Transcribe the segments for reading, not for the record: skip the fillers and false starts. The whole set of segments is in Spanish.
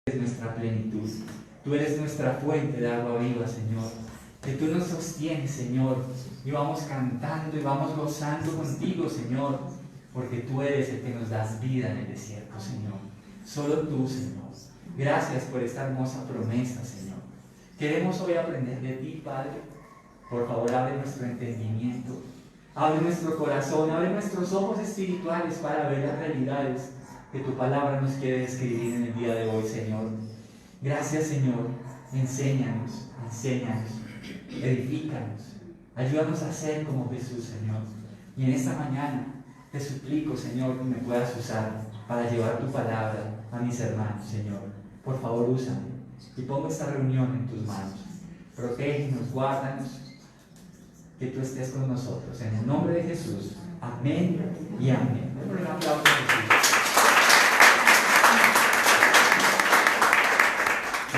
eres nuestra plenitud. Tú eres nuestra fuente de agua viva, Señor. Que tú nos sostienes, Señor, y vamos cantando y vamos gozando contigo, Señor, porque tú eres el que nos das vida en el desierto, Señor. Solo tú, Señor. Gracias por esta hermosa promesa, Señor. Queremos hoy aprender de ti, Padre. Por favor, abre nuestro entendimiento, abre nuestro corazón, abre nuestros ojos espirituales para ver las realidades que tu palabra nos quiere describir en el día de hoy, Señor. Gracias, Señor. Enséñanos, edifícanos, ayúdanos a ser como Jesús, Señor. Y en esta mañana te suplico, Señor, que me puedas usar para llevar tu palabra a mis hermanos, Señor. Por favor, úsame y pongo esta reunión en tus manos. Protégenos, guárdanos, que tú estés con nosotros. En el nombre de Jesús. Amén y amén. Un aplauso a Jesús.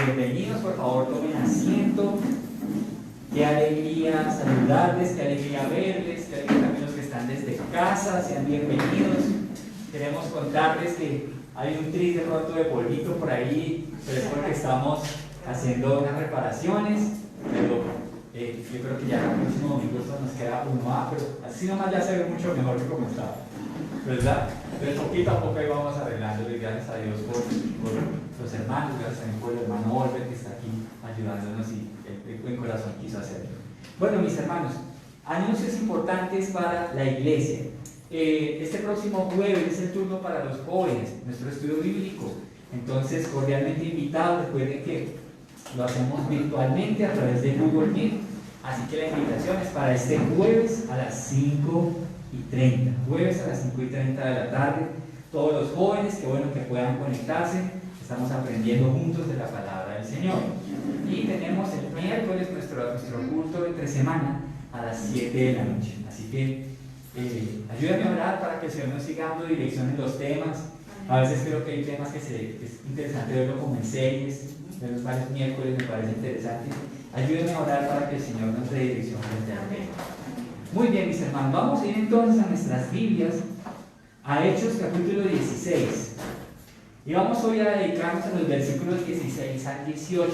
Bienvenidos, por favor, tomen asiento. Qué alegría saludarles, qué alegría verles, qué alegría también los que están desde casa, sean bienvenidos. Queremos contarles que hay un tris de pronto de polvito por ahí, pero es porque estamos haciendo unas reparaciones, pero yo creo que ya el próximo domingo esto nos queda 1A, pero así nomás ya se ve mucho mejor que como estaba, ¿verdad? Entonces poquito a poco ahí vamos arreglando, y gracias a Dios por los hermanos, gracias también por el hermano Olver que está aquí ayudándonos y el buen corazón quiso hacerlo. Bueno, mis hermanos, anuncios importantes para la iglesia. Este próximo jueves es el turno para los jóvenes, nuestro estudio bíblico. Entonces, cordialmente invitados. Recuerden que lo hacemos virtualmente a través de Google Meet. Así que la invitación es para este jueves a las 5:30. Jueves a las 5:30 de la tarde. Todos los jóvenes, qué bueno que puedan conectarse. Estamos aprendiendo juntos de la palabra del Señor. Y tenemos el miércoles nuestro culto entre semana a las 7 de la noche. Así que ayúdame a orar para que el Señor nos siga dando dirección en los temas. A veces creo que hay temas que es interesante verlo como en series, ver los varios miércoles me parece interesante. Ayúdenme a orar para que el Señor nos dé dirección frente al tema. Muy bien, mis hermanos, vamos a ir entonces a nuestras Biblias, a Hechos capítulo 16. Y vamos hoy a dedicarnos a los versículos 16 al 18.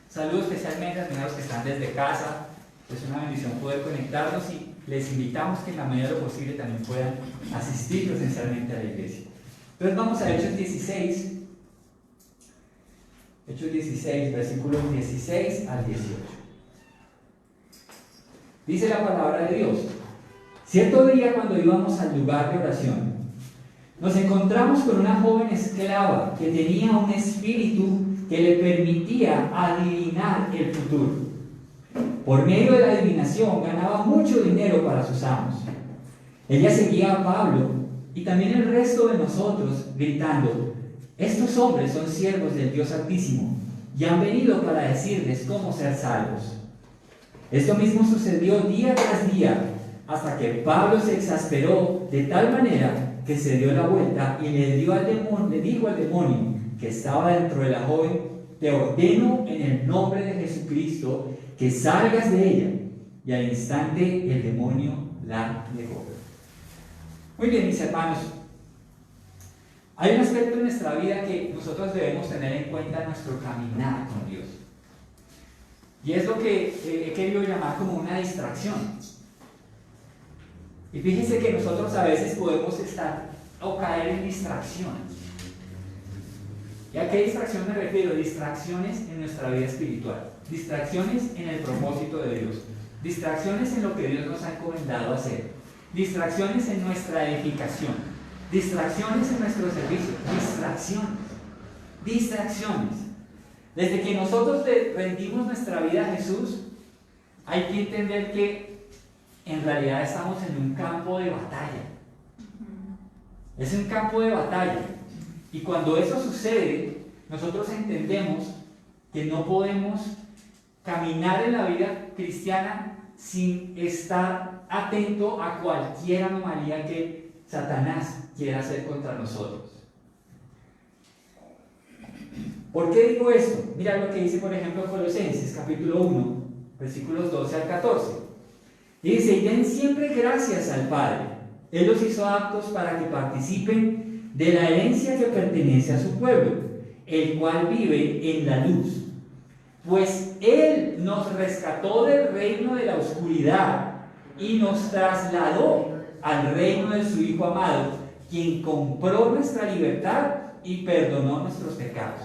Saludos especialmente a los que están desde casa. Es una bendición poder conectarnos y les invitamos que en la medida de lo posible también puedan asistir presencialmente a la iglesia. Entonces vamos a Hechos 16. Hechos 16, versículos 16 al 18. Dice la palabra de Dios: cierto día, cuando íbamos al lugar de oración, nos encontramos con una joven esclava que tenía un espíritu que le permitía adivinar el futuro. Por medio de la adivinación ganaba mucho dinero para sus amos. Ella seguía a Pablo y también el resto de nosotros gritando: estos hombres son siervos del Dios Altísimo y han venido para decirles cómo ser salvos. Esto mismo sucedió día tras día, hasta que Pablo se exasperó de tal manera que se dio la vuelta y le dijo al demonio que estaba dentro de la joven: te ordeno en el nombre de Jesucristo que salgas de ella. Y al instante el demonio la dejó. Muy bien, mis hermanos, hay un aspecto en nuestra vida que nosotros debemos tener en cuenta en nuestro caminar con Dios, y es lo que he querido llamar como una distracción. Y fíjense que nosotros a veces podemos estar o caer en distracciones. ¿Y a qué distracción me refiero? Distracciones en nuestra vida espiritual, distracciones en el propósito de Dios, distracciones en lo que Dios nos ha encomendado hacer, distracciones en nuestra edificación, distracciones en nuestro servicio, distracciones. Desde que nosotros le rendimos nuestra vida a Jesús, hay que entender que en realidad estamos en un campo de batalla. Es un campo de batalla. Y cuando eso sucede, nosotros entendemos que no podemos caminar en la vida cristiana sin estar atento a cualquier anomalía que Satanás quiera hacer contra nosotros. ¿Por qué digo esto? Mira lo que dice, por ejemplo, Colosenses capítulo 1, versículos 12 al 14. Dice: y den siempre gracias al Padre. Él los hizo aptos para que participen de la herencia que pertenece a su pueblo, el cual vive en la luz. Pues Él nos rescató del reino de la oscuridad y nos trasladó al reino de su Hijo amado, quien compró nuestra libertad y perdonó nuestros pecados.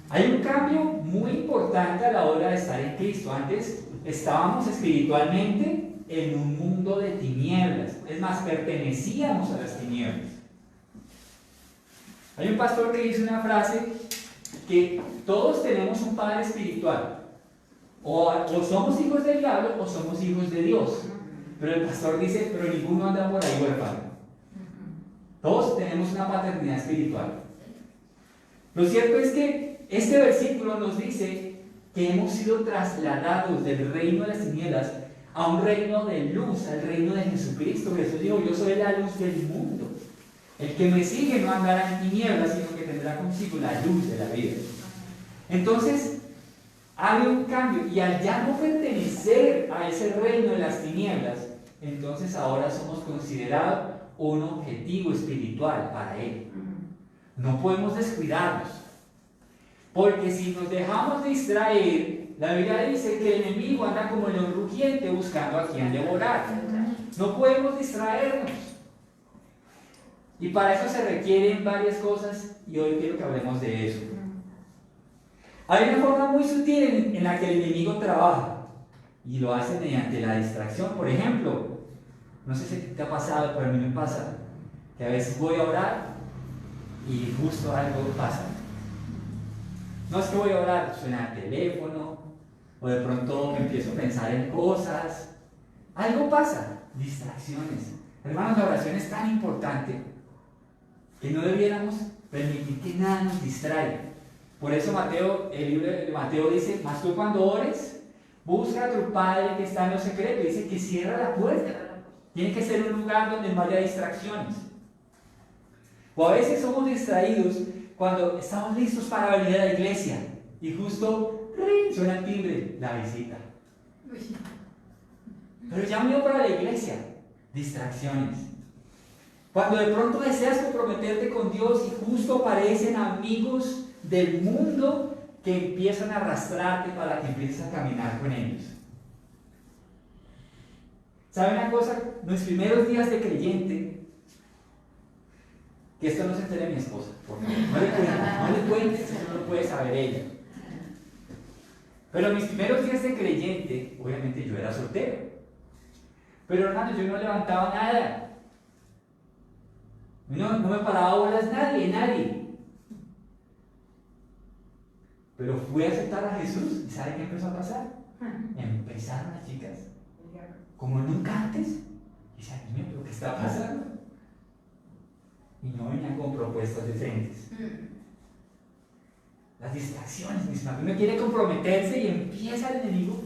Hay un cambio muy importante a la hora de estar en Cristo. Antes estábamos espiritualmente en un mundo de tinieblas. Es más, pertenecíamos a las tinieblas. Hay un pastor que dice una frase que todos tenemos un padre espiritual. O somos hijos del diablo o somos hijos de Dios. Pero el pastor dice, pero ninguno anda por ahí huérfano. Todos tenemos una paternidad espiritual. Lo cierto es que este versículo nos dice que hemos sido trasladados del reino de las tinieblas a un reino de luz, al reino de Jesucristo. Jesús dijo, yo soy la luz del mundo. El que me sigue no andará en tinieblas, sino que tendrá consigo la luz de la vida. Entonces, hay un cambio, y al ya no pertenecer a ese reino de las tinieblas, entonces ahora somos considerados un objetivo espiritual para Él. No podemos descuidarnos, porque si nos dejamos distraer, la Biblia dice que el enemigo anda como león rugiente buscando a quien devorar. No podemos distraernos. Y para eso se requieren varias cosas, y hoy quiero que hablemos de eso. Hay una forma muy sutil en la que el enemigo trabaja, y lo hace mediante la distracción. Por ejemplo, no sé si te ha pasado, pero a mí me pasa que a veces voy a orar y justo algo pasa. No es que voy a orar, suena el teléfono, o de pronto me empiezo a pensar en cosas. Algo pasa, distracciones. Hermanos, la oración es tan importante que no debiéramos permitir que nada nos distraiga. Por eso el libro de Mateo dice, mas tú cuando ores, busca a tu Padre que está en lo secreto. Dice que cierra la puerta. Tiene que ser un lugar donde no haya distracciones. O a veces somos distraídos cuando estamos listos para venir a la iglesia y justo suena el timbre, la visita. Pero ya me voy para la iglesia. Distracciones. Cuando de pronto deseas comprometerte con Dios y justo aparecen amigos del mundo que empiezan a arrastrarte para que empieces a caminar con ellos. ¿Sabe una cosa? Los primeros días de creyente, que esto no se entere mi esposa, por favor, no le cuentes, eso no lo puede saber ella. Pero mis primeros días de creyente, obviamente yo era soltero. Pero hermano, yo no levantaba nada. No me paraba bolas nadie. Pero fui a aceptar a Jesús y ¿sabe qué empezó a pasar? Empezaron las chicas, como nunca antes. Y dice, niño, ¿pero qué está pasando? Y no venían con propuestas decentes. Las distracciones, mis hermanos. Uno quiere comprometerse y empieza el enemigo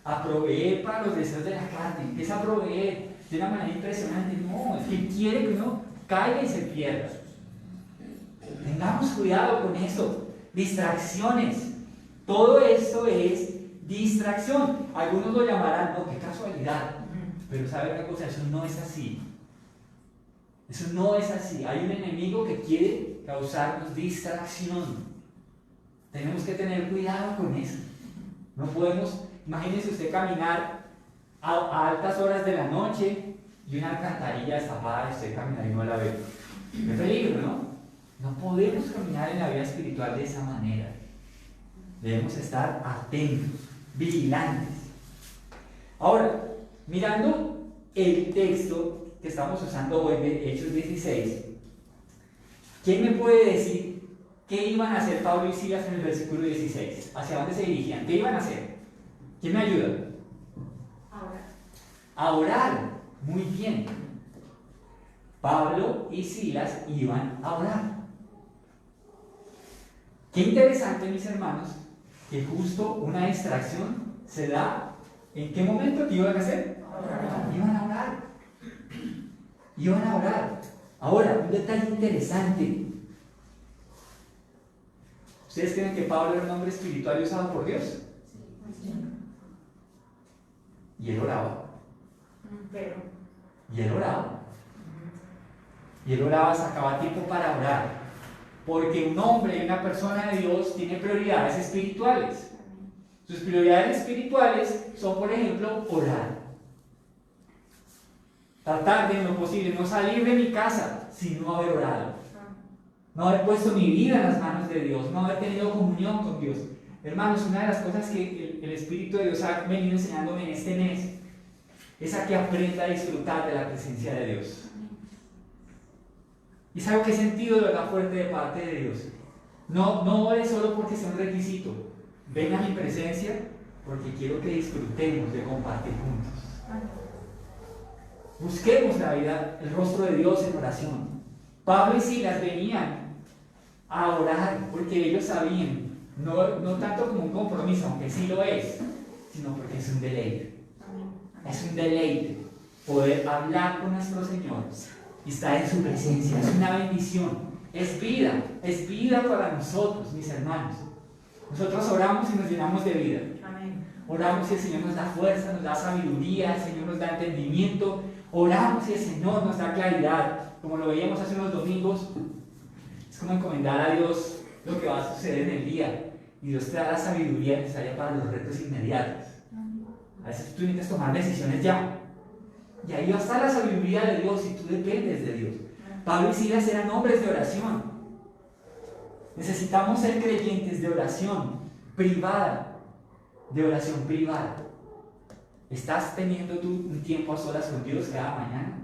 a proveer para los deseos de la carne. Empieza a proveer de una manera impresionante. No, es que quiere que uno caiga y se pierda. Tengamos cuidado con eso. Distracciones. Todo esto es distracción. Algunos lo llamarán, no, qué casualidad. Pero ¿sabe una cosa? Eso no es así. Eso no es así. Hay un enemigo que quiere causarnos distracción. Tenemos que tener cuidado con eso. No podemos, imagínese usted caminar a altas horas de la noche y una alcantarilla destapada y usted camina y no la ve. Qué peligro, ¿no? No podemos caminar en la vida espiritual de esa manera. Debemos estar atentos, vigilantes. Ahora, mirando el texto que estamos usando hoy de Hechos 16, ¿quién me puede decir qué iban a hacer Pablo y Silas en el versículo 16? ¿Hacia dónde se dirigían? ¿Qué iban a hacer? ¿Quién me ayuda? A orar. Muy bien. Pablo y Silas iban a orar. Qué interesante, mis hermanos, que justo una distracción se da. ¿En qué momento? ¿Qué iban a hacer? Iban a orar. Iban a orar. Ahora, un detalle interesante. ¿Ustedes creen que Pablo era un hombre espiritual y usado por Dios? Y él oraba. Y él oraba. Y él oraba, sacaba tiempo para orar. Porque un hombre, una persona de Dios, tiene prioridades espirituales. Sus prioridades espirituales son, por ejemplo, orar. Tratar de, en lo posible, no salir de mi casa sin no haber orado. No haber puesto mi vida en las manos de Dios, no haber tenido comunión con Dios. Hermanos, una de las cosas que el Espíritu de Dios ha venido enseñándome en este mes es a que aprenda a disfrutar de la presencia de Dios. Y es algo que he sentido de verdad fuerte de parte de Dios. No es solo porque sea un requisito. Ven a mi presencia porque quiero que disfrutemos de compartir juntos. Busquemos la vida, el rostro de Dios en oración. Pablo y Silas venían a orar porque ellos sabían, no tanto como un compromiso, aunque sí lo es, sino porque es un deleite. Es un deleite poder hablar con nuestro Señor y estar en su presencia. Es una bendición, es vida para nosotros, mis hermanos. Nosotros oramos y nos llenamos de vida. Oramos y el Señor nos da fuerza, nos da sabiduría, el Señor nos da entendimiento. Oramos y el Señor nos da claridad. Como lo veíamos hace unos domingos, es como encomendar a Dios lo que va a suceder en el día. Y Dios te da la sabiduría necesaria para los retos inmediatos. A veces tú necesitas tomar decisiones ya. Y ahí va a estar la sabiduría de Dios y tú dependes de Dios. Pablo y Silas eran hombres de oración. Necesitamos ser creyentes de oración privada. De oración privada. ¿Estás teniendo tú un tiempo a solas con Dios cada mañana?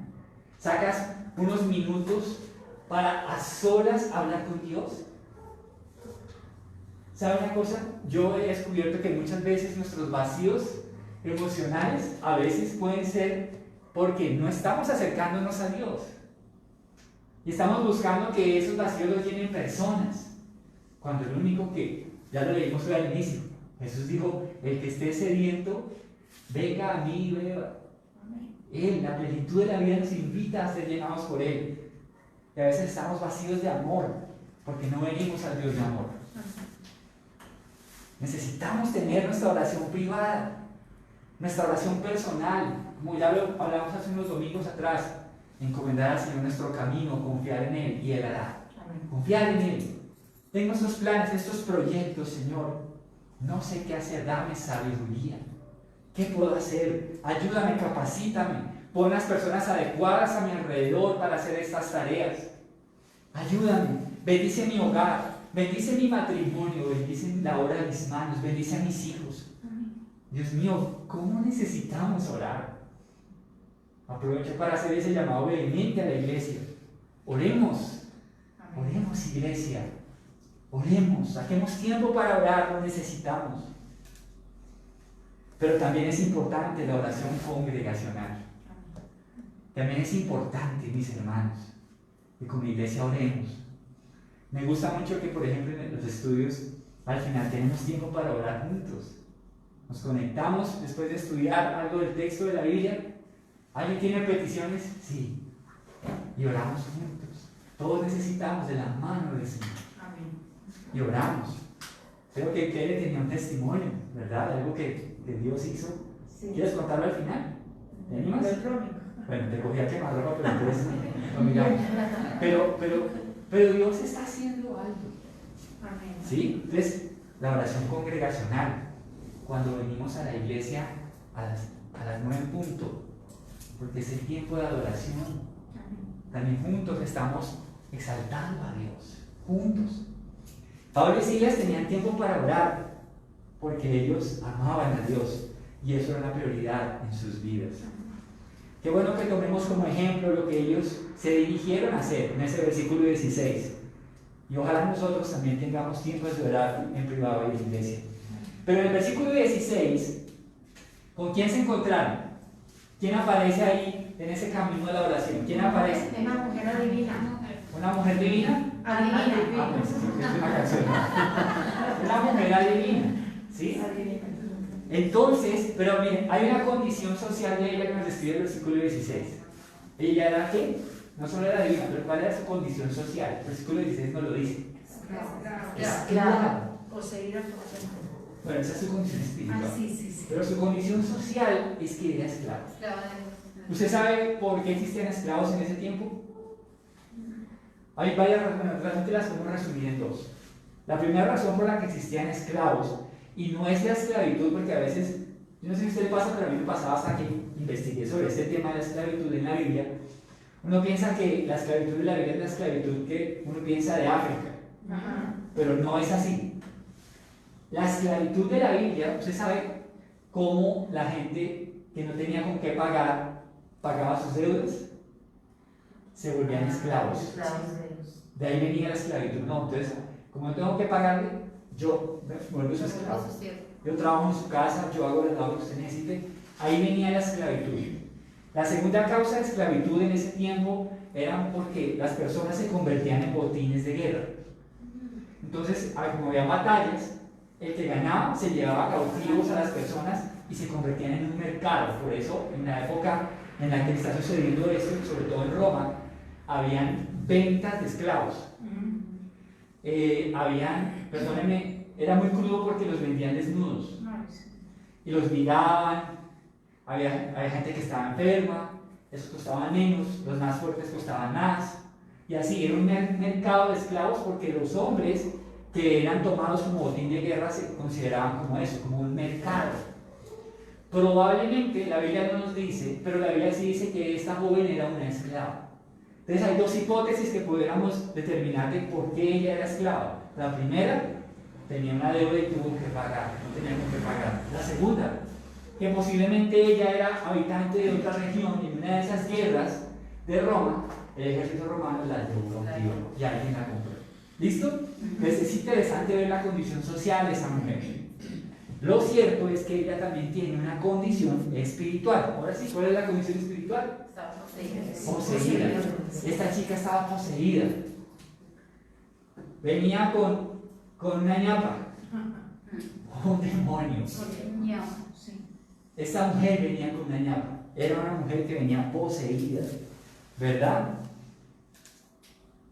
¿Sacas unos minutos para a solas hablar con Dios? ¿Sabe una cosa? Yo he descubierto que muchas veces nuestros vacíos emocionales a veces pueden ser porque no estamos acercándonos a Dios. Y estamos buscando que esos vacíos los llenen personas. Cuando el único que, ya lo leímos hoy al inicio, Jesús dijo, el que esté sediento, venga a mí y beba. Él, la plenitud de la vida nos invita a ser llenados por Él. Y a veces estamos vacíos de amor, porque no venimos al Dios de amor. Necesitamos tener nuestra oración privada, nuestra oración personal, como ya lo hablamos hace unos domingos atrás, encomendar al Señor nuestro camino, confiar en Él y Él hará. Confiar en Él. Tengo estos planes, estos proyectos, Señor. No sé qué hacer, dame sabiduría. ¿Qué puedo hacer? Ayúdame, capacítame. Pon las personas adecuadas a mi alrededor para hacer estas tareas. Ayúdame. Bendice mi hogar. Bendice mi matrimonio. Bendice la obra de mis manos. Bendice a mis hijos. Dios mío, ¿cómo necesitamos orar? Aprovecho para hacer ese llamado vehemente a la iglesia. Oremos. Oremos, iglesia. Oremos. Saquemos tiempo para orar. Lo necesitamos. Pero también es importante la oración congregacional. También es importante, mis hermanos, que como iglesia oremos. Me gusta mucho que, por ejemplo, en los estudios, al final tenemos tiempo para orar juntos. Nos conectamos después de estudiar algo del texto de la Biblia. ¿Alguien tiene peticiones? Sí. Y oramos juntos. Todos necesitamos de la mano del Señor. Y oramos. Creo que Kelly tenía un testimonio, ¿verdad? Algo que Dios hizo. Sí. ¿Quieres contarlo al final? ¿Te animas? Bueno, te cogí a quemarropa, pero entonces no miramos. Pero Dios está haciendo algo. Amén. ¿Sí? Entonces, la oración congregacional, cuando venimos a la iglesia a las 9 en punto, porque es el tiempo de adoración. Amén. También juntos estamos exaltando a Dios. Juntos. Pablo y Silas tenían tiempo para orar, porque ellos amaban a Dios y eso era una prioridad en sus vidas. Qué bueno que tomemos como ejemplo lo que ellos se dirigieron a hacer en ese versículo 16. Y ojalá nosotros también tengamos tiempos de orar en privado y en iglesia. Pero en el versículo 16, ¿con quién se encontraron? ¿Quién aparece ahí en ese camino de la oración? ¿Quién aparece? Una mujer adivina. ¿Una mujer divina? Adivina. Ah, pues es una canción. Una mujer adivina. ¿Sí? Entonces, pero miren, hay una condición social de ella que nos describe el versículo 16. ¿Ella era qué? No solo era divina, pero ¿cuál era su condición social? El versículo 16 nos lo dice. Esclava. Poseída por Satanás. Bueno, esa es su condición espiritual. Sí. Pero su condición social es que era esclava. ¿Usted sabe por qué existían esclavos en ese tiempo? Hay varias razones, realmente las podemos resumir en dos. La primera razón por la que existían esclavos, y no es la esclavitud, porque a veces, yo no sé si a usted le pasa, pero a mí me pasaba hasta que investigué sobre este tema de la esclavitud en la Biblia. Uno piensa que la esclavitud de la Biblia es la esclavitud que uno piensa de África, pero no es así. La esclavitud de la Biblia, usted sabe cómo la gente que no tenía con qué pagar, pagaba sus deudas, se volvían esclavos. De ahí venía la esclavitud. No, entonces, como no tengo que pagarle, yo me vuelvo su esclavo. Yo trabajo en su casa, yo hago lo que usted necesite. Ahí venía la esclavitud. La segunda causa de esclavitud en ese tiempo era porque las personas se convertían en botines de guerra. Entonces, como había batallas, el que ganaba se llevaba cautivos a las personas y se convertían en un mercado. Por eso, en la época en la que está sucediendo esto, sobre todo en Roma, habían ventas de esclavos. Perdónenme, era muy crudo porque los vendían desnudos y los miraban. Había gente que estaba enferma, esos costaban menos, los más fuertes costaban más, y así era un mercado de esclavos, porque los hombres que eran tomados como botín de guerra se consideraban como eso, como un mercado. Probablemente la Biblia no nos dice, pero la Biblia sí dice que esta joven era una esclava. Entonces hay dos hipótesis que pudiéramos determinar de por qué ella era esclava. La primera, tenía una deuda y tuvo que pagar, no tenía con qué pagar. La segunda, que posiblemente ella era habitante de otra región y en una de esas guerras de Roma, el ejército romano la llevó cautiva y alguien la compró. ¿Listo? Entonces es interesante ver la condición social de esa mujer. Lo cierto es que ella también tiene una condición espiritual. Ahora sí, ¿cuál es la condición espiritual? Poseída. Esta chica estaba poseída. Venía con una ñapa, un demonio. Esta mujer venía con una ñapa. Era una mujer que venía poseída, ¿verdad?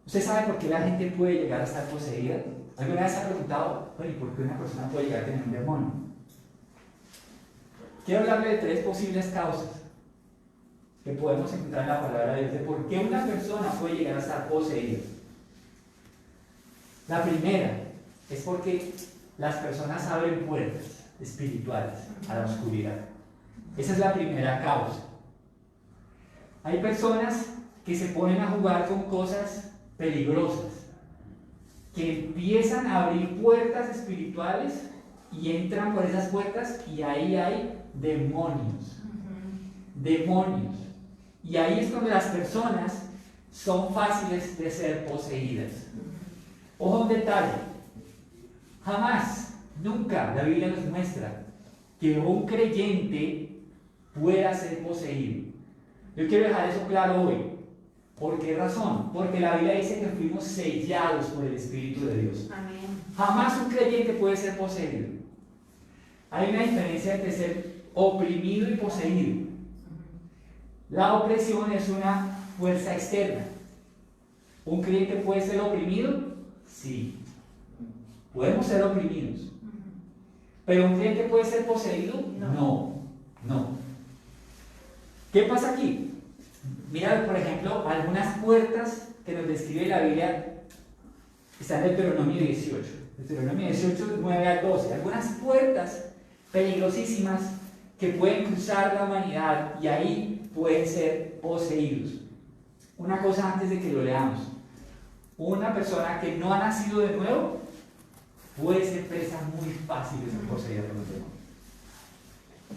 ¿Usted sabe por qué la gente puede llegar a estar poseída? ¿Alguna vez se ha preguntado, oye, por qué una persona puede llegar a tener un demonio? Quiero hablarle de tres posibles causas que podemos encontrar en la palabra de Dios de por qué una persona puede llegar a estar poseída. La primera es porque las personas abren puertas espirituales a la oscuridad. Esa es la primera causa. Hay personas que se ponen a jugar con cosas peligrosas, que empiezan a abrir puertas espirituales y entran por esas puertas y ahí hay demonios. Demonios. Y ahí es cuando las personas son fáciles de ser poseídas. Ojo, un detalle. Jamás, nunca la Biblia nos muestra que un creyente pueda ser poseído. Yo quiero dejar eso claro hoy. ¿Por qué razón? Porque la Biblia dice que fuimos sellados por el Espíritu de Dios. Amén. Jamás un creyente puede ser poseído. Hay una diferencia entre ser oprimido y poseído. La opresión es una fuerza externa. ¿Un creyente puede ser oprimido? Sí. Podemos ser oprimidos. ¿Pero un creyente puede ser poseído? No. ¿Qué pasa aquí? Mira, por ejemplo, algunas puertas que nos describe la Biblia están en Deuteronomio 18. Deuteronomio 18, 9 al 12. Algunas puertas peligrosísimas que pueden cruzar la humanidad y ahí pueden ser poseídos. Una cosa antes de que lo leamos. Una persona que no ha nacido de nuevo puede ser presa muy fácil de ser poseída por los demonios.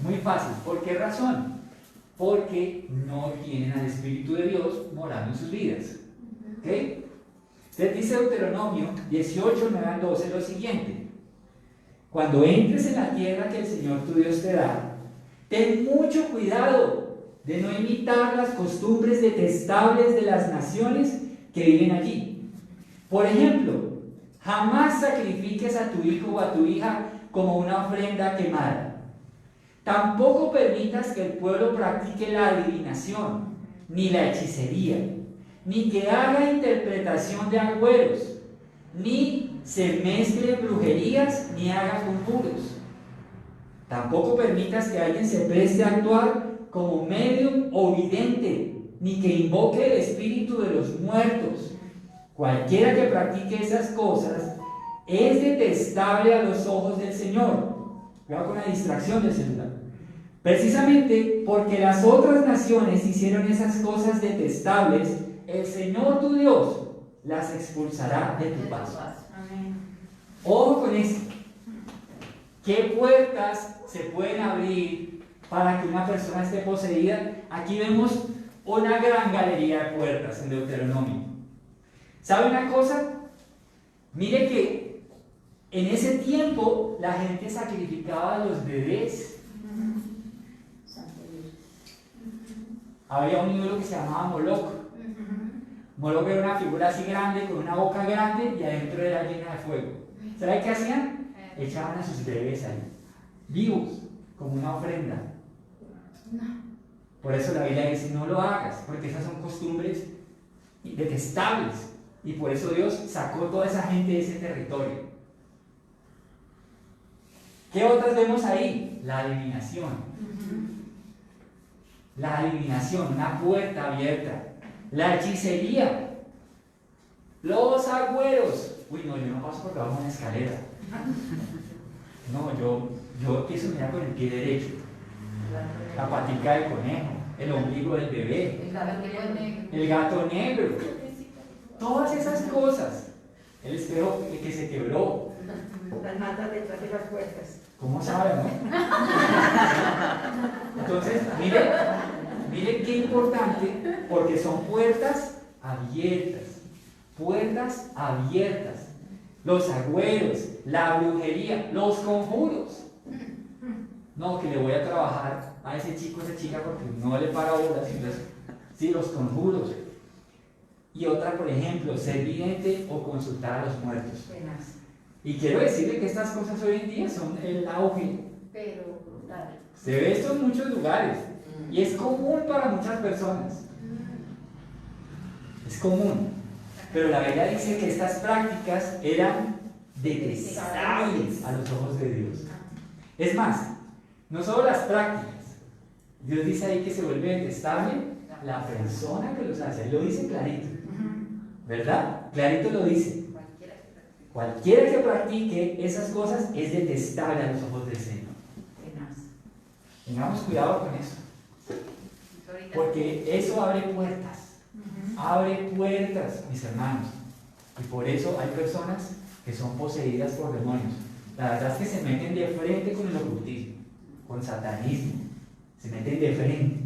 Muy fácil. ¿Por qué razón? Porque no tienen al Espíritu de Dios morando en sus vidas. ¿Ok? Entonces dice Deuteronomio 18, 9 al 12 lo siguiente: cuando entres en la tierra que el Señor tu Dios te da, ten mucho cuidado de no imitar las costumbres detestables de las naciones que viven allí. Por ejemplo, jamás sacrifiques a tu hijo o a tu hija como una ofrenda quemada. Tampoco permitas que el pueblo practique la adivinación, ni la hechicería, ni que haga interpretación de agüeros, ni se mezcle brujerías, ni haga conjuros. Tampoco permitas que alguien se preste a actuar como medium o vidente, ni que invoque el espíritu de los muertos. Cualquiera que practique esas cosas es detestable a los ojos del Señor. Cuidado con la distracción del celular. Precisamente porque las otras naciones hicieron esas cosas detestables, el Señor tu Dios las expulsará de tu paso. Amén. Ojo con esto. ¿Qué puertas se pueden abrir para que una persona esté poseída? Aquí vemos una gran galería de puertas en Deuteronomio. ¿Sabe una cosa? Mire que en ese tiempo la gente sacrificaba a los bebés. Había un ídolo que se llamaba Moloch. Moloch era una figura así grande, con una boca grande y adentro era llena de fuego. ¿Sabe qué hacían? Echaban a sus bebés ahí, vivos, como una ofrenda. Por eso la Biblia dice, no lo hagas, porque esas son costumbres detestables. Y por eso Dios sacó toda esa gente de ese territorio. ¿Qué otras vemos ahí? La adivinación. La adivinación, una puerta abierta. La hechicería. Los agüeros. Uy, no, yo no paso por debajo de una escalera. No, yo empiezo a mirar con el pie derecho. La patica del conejo, el ombligo del bebé, el gato negro. Todas esas cosas. El espejo que se quebró. Las matas detrás de las puertas. ¿Cómo saben, no? Entonces, mire qué importante, porque son puertas abiertas. Puertas abiertas. Los agüeros, la brujería, los conjuros. No, que le voy a trabajar a ese chico, esa chica, porque no le para bolas. Sí, los conjuros. Y otra, por ejemplo, ser vidente o consultar a los muertos. Y quiero decirle que estas cosas hoy en día son el auge. Pero brutal. Se ve esto en muchos lugares y es común para muchas personas. Es común. Pero la Biblia dice que estas prácticas eran detestables a los ojos de Dios. Es más, no solo las prácticas. Dios dice ahí que se vuelve detestable la persona que los hace. Él lo dice clarito. ¿Verdad? Clarito lo dice. Cualquiera que practique esas cosas es detestable a los ojos del Señor. Tengamos cuidado con eso. Porque eso abre puertas. Abre puertas, mis hermanos. Y por eso hay personas que son poseídas por demonios. La verdad es que se meten de frente con el ocultismo, con satanismo. Se meten de frente.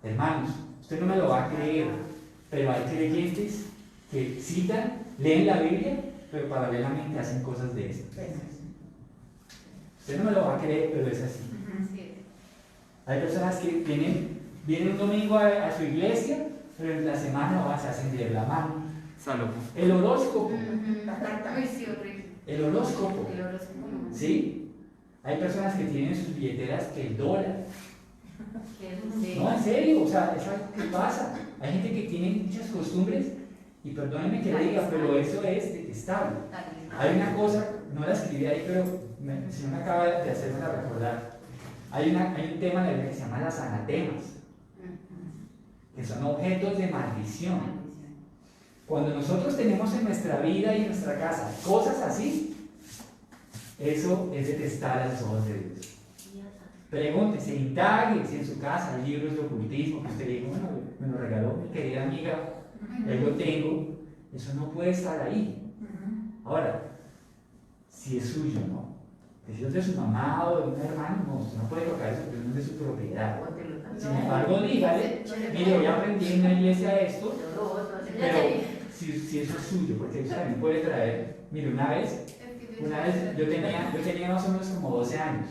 Hermanos, usted no me lo va a creer, pero hay creyentes que citan, leen la Biblia, pero paralelamente hacen cosas de esas. Usted no me lo va a creer, pero es así. Hay personas que vienen un domingo a su iglesia, pero en la semana se hacen de la mano. Salomón. El horóscopo. El horóscopo. ¿Sí? Hay personas que tienen sus billeteras que el dólar. No, en serio, o sea, es algo que pasa. Hay gente que tiene muchas costumbres, y perdónenme que le diga, pero eso es detestable. Hay una cosa, no la escribí ahí, pero el Señor me acaba de hacérmela recordar. Hay un tema en la Biblia que se llama las anatemas, que son objetos de maldición. Cuando nosotros tenemos en nuestra vida y en nuestra casa cosas así, eso es detestable a los ojos de Dios. Pregúntese, indague si en su casa hay libros de ocultismo que usted diga, bueno, me lo regaló mi querida amiga, yo lo tengo. Eso no puede estar ahí. Ahora, si es suyo, ¿no? Si es de su mamá o de un hermano, no, usted no puede tocar eso porque no es de su propiedad. Sin embargo, dígale, mire, hoy aprendí en la iglesia esto, pero si eso es suyo, porque eso también puede traer. Mire, una vez yo tenía más o menos como 12 años,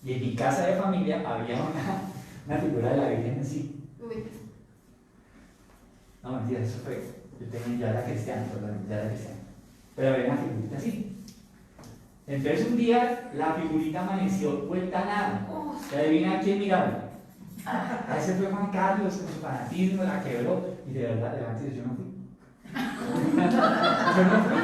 y en mi casa de familia había una figura de la Virgen así. No, mentira, eso fue. Yo tenía ya la cristiana, perdón, ya la cristiana. Pero había una figurita así. Entonces un día la figurita amaneció vuelta a nada. ¿Y adivina quién miraba? Ese fue Juan Carlos con su fanatismo, la quebró. Y de verdad, levántese, yo no fui. Yo no fui.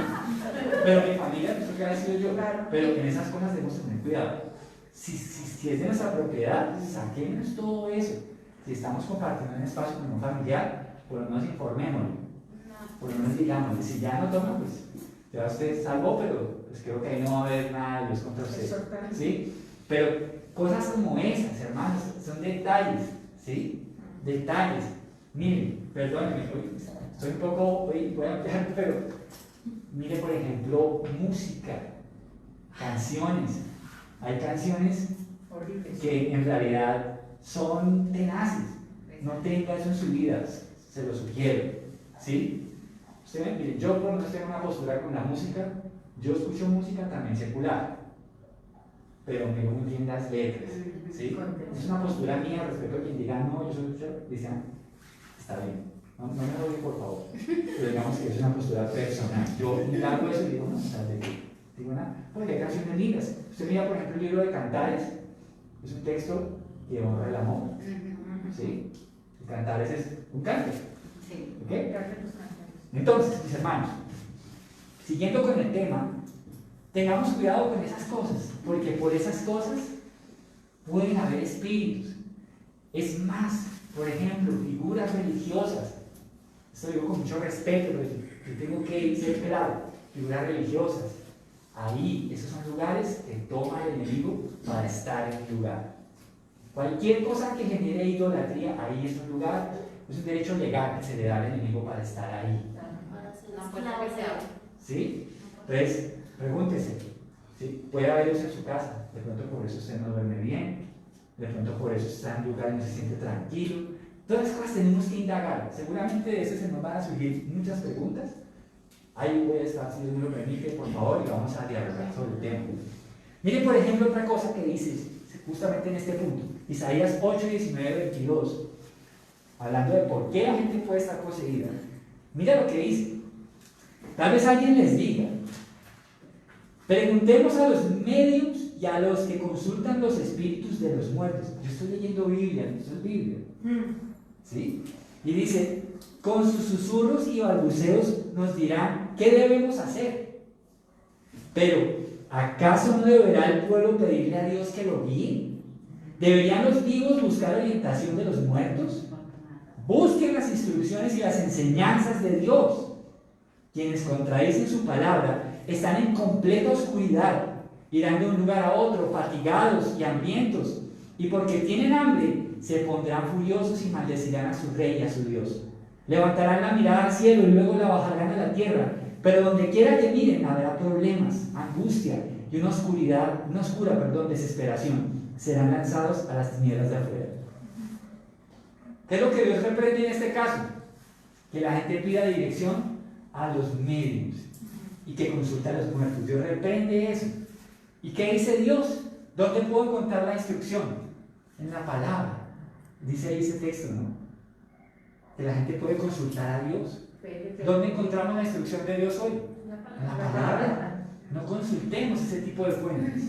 Pero mi familia pensó que había sido yo. Pero en esas cosas debemos tener cuidado. Si es de nuestra propiedad, saquemos todo eso. Si estamos compartiendo un espacio con un familiar, por lo menos informémoslo. por lo menos digamos, si ya no toma, pues ya usted salvó, pero pues creo que ahí no va a haber nada de Dios contra usted, ¿sí? Pero cosas como esas, hermanos, son detalles, ¿sí? Detalles. Miren, perdónenme, estoy un poco, voy a ampliar, pero mire, por ejemplo, música, canciones. Hay canciones que en realidad son tenaces. No tenga eso en su vida, se lo sugiero, ¿sí? Usted, mire, yo por lo menos tengo una postura con la música. Yo escucho música también secular, pero me muy bien las letras, ¿sí? Es una postura mía respecto a quien diga, no, yo soy cristiano, está bien, no me odie por favor, pero digamos que es una postura personal. Yo hago eso y digo, no, digo nada, porque hay canciones lindas. Usted mira, por ejemplo, el libro de Cantares, es un texto que honra el amor, ¿sí? El Cantares es un cante, ¿ok? Entonces, mis hermanos, siguiendo con el tema, tengamos cuidado con esas cosas, porque por esas cosas pueden haber espíritus. Es más, por ejemplo, figuras religiosas, esto digo con mucho respeto, pero yo tengo que ser claro, figuras religiosas, ahí, esos son lugares que toma el enemigo para estar en el lugar. Cualquier cosa que genere idolatría, ahí es un lugar, es un derecho legal que se le da al enemigo para estar ahí. ¿Sí? Entonces, pregúntese, ¿sí? Puede haber eso en su casa, de pronto por eso usted no duerme bien, de pronto por eso está en un lugar y no se siente tranquilo. Todas las cosas tenemos que indagar. Seguramente de eso se nos van a surgir muchas preguntas. Ahí voy a estar, si Dios me lo permite, por favor, y vamos a dialogar sobre el tema. Miren, por ejemplo, otra cosa que dice, justamente en este punto, Isaías 8, 19, 22, hablando de por qué la gente puede estar poseída. Mira lo que dice. Tal vez alguien les diga, preguntemos a los médiums y a los que consultan los espíritus de los muertos. Yo estoy leyendo Biblia, esto es Biblia. ¿Sí? Y dice, con sus susurros y balbuceos nos dirán qué debemos hacer. Pero, ¿acaso no deberá el pueblo pedirle a Dios que lo guíe? ¿Deberían los vivos buscar orientación de los muertos? Busquen las instrucciones y las enseñanzas de Dios. Quienes contradicen su palabra están en completa oscuridad, irán de un lugar a otro, fatigados y hambrientos, y porque tienen hambre, se pondrán furiosos y maldecirán a su rey y a su Dios. Levantarán la mirada al cielo y luego la bajarán a la tierra, pero donde quiera que miren habrá problemas, angustia y una oscura desesperación. Serán lanzados a las tinieblas de afuera. ¿Qué es lo que Dios reprende en este caso? Que la gente pida dirección a los medios y que consulte a los muertos. Dios reprende eso. ¿Y qué dice Dios? ¿Dónde puedo encontrar la instrucción? En la palabra. Dice ahí ese texto, ¿no? Que la gente puede consultar a Dios. ¿Dónde encontramos la instrucción de Dios hoy? En la palabra. No consultemos ese tipo de fuentes,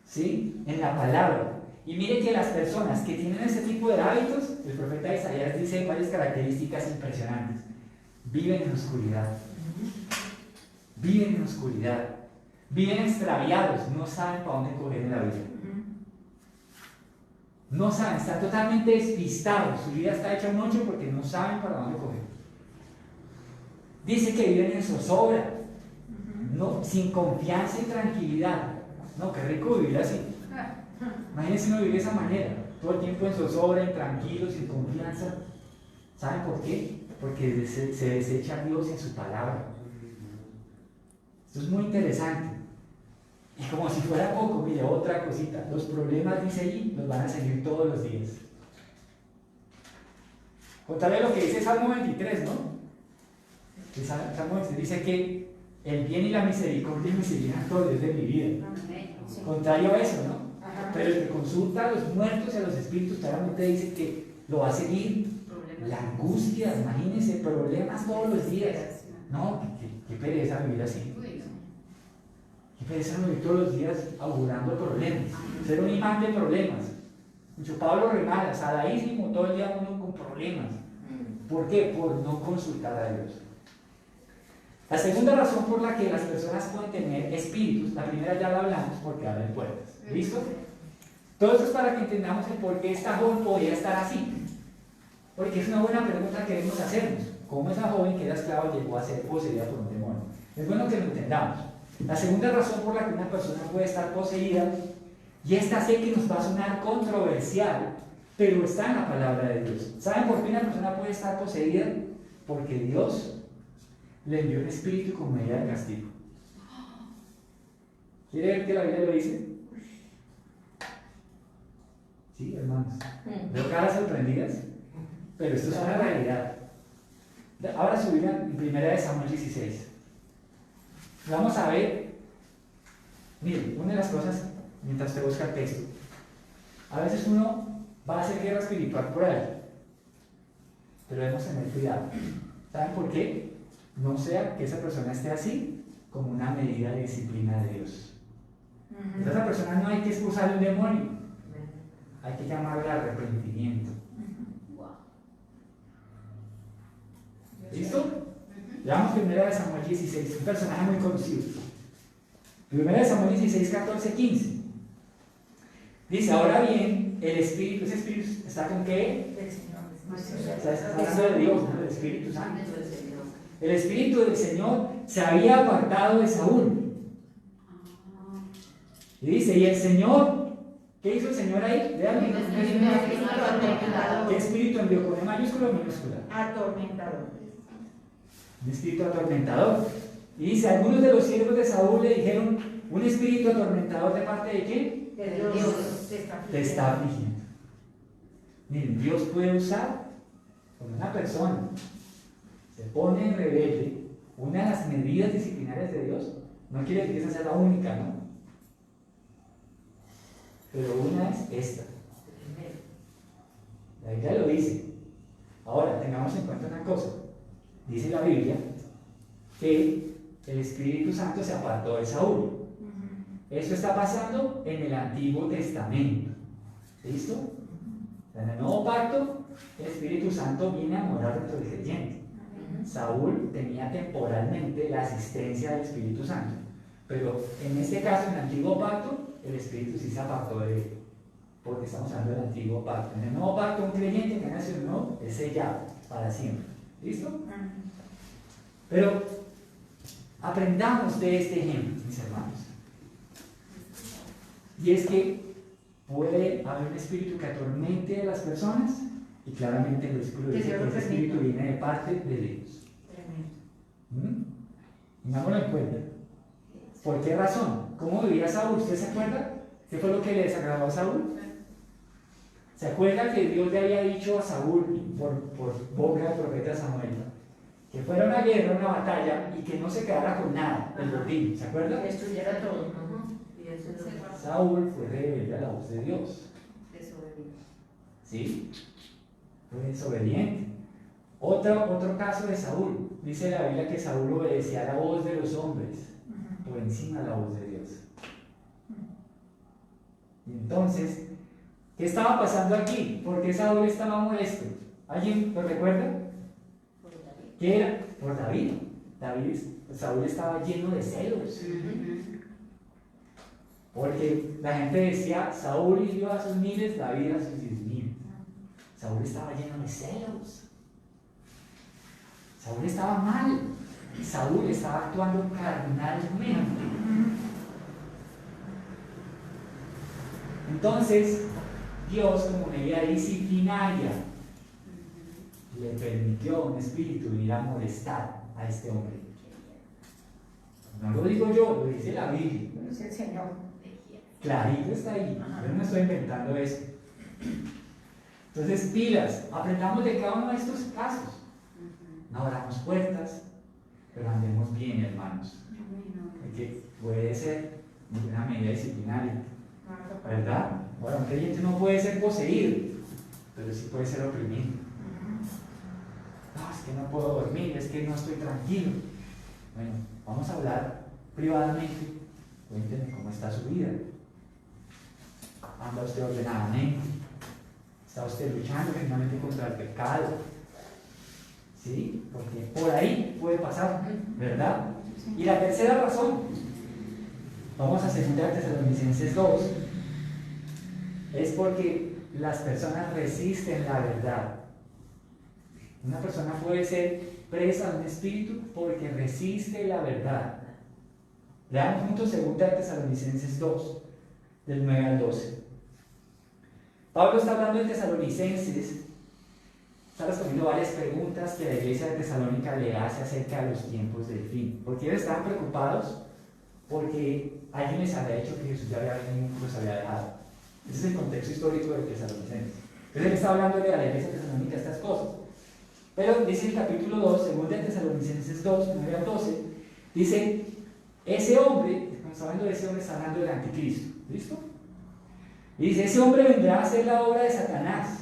¿sí? En la palabra. Y mire que las personas que tienen ese tipo de hábitos, el profeta Isaías dice varias características impresionantes. Viven en oscuridad. Viven en oscuridad. Viven extraviados. No saben para dónde coger en la vida. No saben, están totalmente despistados. Su vida está hecha un ocho porque no saben para dónde coger. Dice que viven en zozobra, no, sin confianza y tranquilidad. No, qué rico vivir así. Imagínense uno vivir de esa manera, todo el tiempo en zozobra, intranquilo, sin confianza. ¿Saben por qué? Porque se desecha a Dios en su palabra. Esto es muy interesante. Y como si fuera poco, mire, otra cosita. Los problemas, dice allí, los van a seguir todos los días. Contarle lo que dice Salmo 23, ¿no? El Salmo 23 dice que el bien y la misericordia me seguirán todos los días de mi vida. Contrario a eso, ¿no? Pero el que consulta a los muertos y a los espíritus claramente dice que lo va a seguir la angustia, imagínense, problemas todos los días. No, qué pereza vivir así. Qué pereza vivir todos los días augurando problemas. Ser un imán de problemas. Mucho Pablo remala, sadaísmo, todo el día uno con problemas. ¿Por qué? Por no consultar a Dios. La segunda razón por la que las personas pueden tener espíritus, la primera ya la hablamos, porque abren puertas. ¿Listo? Todo esto es para que entendamos el por qué esta joven podría estar así. Porque es una buena pregunta que debemos hacernos. cómo esa joven que era esclava llegó a ser poseída por un demonio. Es bueno que lo entendamos. La segunda razón por la que una persona puede estar poseída, y esta sé que nos va a sonar controversial, pero está en la palabra de Dios. ¿Saben por qué una persona puede estar poseída? Porque Dios le envió un espíritu como medida de castigo. ¿Quiere ver que la Biblia lo dice? Sí, hermanos. Veo caras sorprendidas, pero esto es una realidad. Ahora subir en 1 Samuel 16. Vamos a ver. Miren, una de las cosas, mientras usted busca el texto, a veces uno va a hacer guerra espiritual por ahí, pero debemos tener cuidado. ¿Saben por qué? No sea que esa persona esté así como una medida de disciplina de Dios. Entonces, a esa persona no hay que expulsar un demonio, hay que llamarle al arrepentimiento. ¿Listo? Veamos 1 Samuel 16, un personaje muy conocido. 1 Samuel 16, 14, 15. Dice, ahora bien, el Espíritu, ese Espíritu está con qué? Está hablando de Dios, ¿no? El Espíritu Santo. El Espíritu del Señor se había apartado de Saúl. Y dice, y el Señor, ¿qué hizo el Señor ahí? Vean, ¿qué espíritu envió? ¿Con E mayúscula o minúscula? Atormentador. Un espíritu atormentador. Y dice, algunos de los siervos de Saúl le dijeron, ¿un espíritu atormentador de parte de quién? De Dios Te está afligiendo. Miren, Dios puede usar cuando una persona se pone en rebelde. Una de las medidas disciplinarias de Dios no quiere decir que esa sea la única, ¿no? Pero una es esta. La Biblia lo dice. Ahora, tengamos en cuenta una cosa. Dice la Biblia que el Espíritu Santo se apartó de Saúl. Eso está pasando en el Antiguo Testamento. ¿Listo? En el Nuevo Pacto, el Espíritu Santo viene a morar dentro del creyente. Saúl tenía temporalmente la asistencia del Espíritu Santo. Pero en este caso, en el Antiguo Pacto, el Espíritu sí se apartó de él. Porque estamos hablando del Antiguo Pacto. En el Nuevo Pacto, un creyente que nace de nuevo es sellado para siempre. ¿Listo? Pero aprendamos de este ejemplo, mis hermanos. Y es que puede haber un espíritu que atormente a las personas, y claramente el versículo dice que ese espíritu viene de parte de Dios. Tengámoslo en cuenta. ¿Por qué razón? ¿Cómo vivía Saúl? ¿Usted se acuerda? ¿Qué fue lo que le desagradó a Saúl? ¿Se acuerda que Dios le había dicho a Saúl por boca del profeta Samuel que fuera una guerra, una batalla y que no se quedara con nada el botín? ¿Se acuerda? Que destruyera todo. Saúl fue rebelde a la voz de Dios. ¿Sí? Fue desobediente. Otro caso de Saúl. Dice la Biblia que Saúl obedecía a la voz de los hombres por encima de la voz de Dios. Y entonces, ¿qué estaba pasando aquí? ¿Por qué Saúl estaba molesto? ¿Alguien lo recuerda? ¿Qué era? Por David. Saúl estaba lleno de celos. Porque la gente decía, Saúl hirió a sus miles, David a sus 10,000. Saúl estaba lleno de celos. Saúl estaba mal. Saúl estaba actuando carnalmente. Entonces, Dios, como medida disciplinaria, le permitió a un espíritu ir a molestar a este hombre. No lo digo yo, lo dice la Biblia. Es el Señor. Clarito está ahí. Yo no estoy inventando eso. Entonces, pilas, aprendamos de cada uno de estos casos. No abramos puertas, pero andemos bien, hermanos. Porque puede ser una medida disciplinaria, ¿verdad? Bueno, un creyente no puede ser poseído, pero sí puede ser oprimido. No, es que no puedo dormir, es que no estoy tranquilo. Bueno, vamos a hablar privadamente. Cuéntenme cómo está su vida. ¿Anda usted ordenadamente? ¿Está usted luchando firmemente contra el pecado? ¿Sí? Porque por ahí puede pasar, ¿verdad? Y la tercera razón, vamos a 2 Tesalonicenses 2, es porque las personas resisten la verdad. Una persona puede ser presa de un espíritu porque resiste la verdad. Leamos juntos 2 Tesalonicenses 2, del 9 al 12. Pablo está hablando de Tesalonicenses, está respondiendo varias preguntas que la iglesia de Tesalónica le hace acerca de los tiempos del fin. Porque ellos estaban preocupados porque alguien les había dicho que Jesús ya había venido y los había dejado. Ese es el contexto histórico de Tesalonicenses. Entonces él está hablando de la iglesia de Tesalónica estas cosas. Pero dice el capítulo 2, 2 Tesalonicenses 2, 9 al 12, dice, ese hombre, cuando está hablando de ese hombre, está hablando del anticristo. ¿Listo? Y dice, ese hombre vendrá a hacer la obra de Satanás,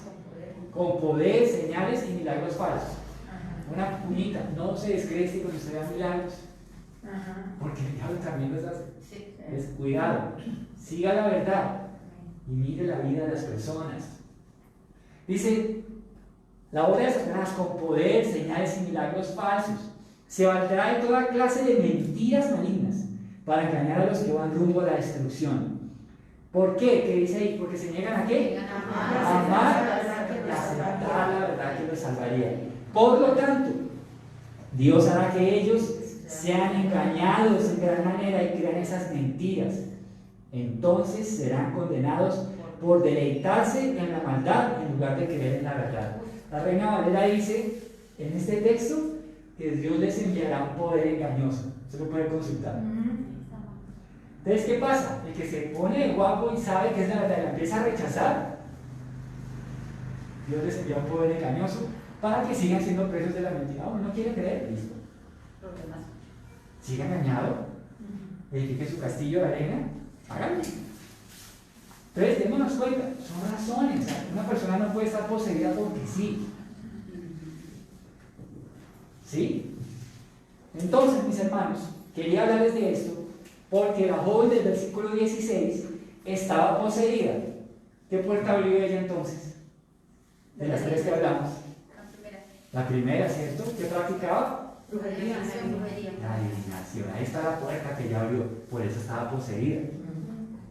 con poder, señales y milagros falsos. Una puñita, no se descreste cuando usted vea milagros, porque el diablo también los hace. Cuidado, siga la verdad y mire la vida de las personas. Dice, la obra de Satanás con poder, señales y milagros falsos se valdrá de toda clase de mentiras malignas para engañar a los que van rumbo a la destrucción. ¿Por qué? ¿Qué dice ahí? Porque se niegan a qué? A amar y a aceptar la verdad que los salvaría. Por lo tanto, Dios hará que ellos sean engañados en gran manera y crean esas mentiras. Entonces serán condenados por deleitarse en la maldad en lugar de creer en la verdad. La Reina Valera dice en este texto que Dios les enviará un poder engañoso. Se lo puede consultar. Entonces, ¿qué pasa? El que se pone de guapo y sabe que es la verdad y la empieza a rechazar, Dios les envía un poder engañoso para que sigan siendo presos de la mentira. Uno no quiere creer, listo. Siga engañado, edifique su castillo de arena, háganlo. Entonces, démonos cuenta, son razones. O sea, una persona no puede estar poseída porque sí. ¿Sí? Entonces, mis hermanos, quería hablarles de esto porque la joven del versículo 16 estaba poseída. ¿Qué puerta abrió ella entonces? De las tres que hablamos. La primera, ¿cierto? ¿Qué practicaba? Brujería. La adivinación. Ahí está la puerta que ella abrió. Por eso estaba poseída.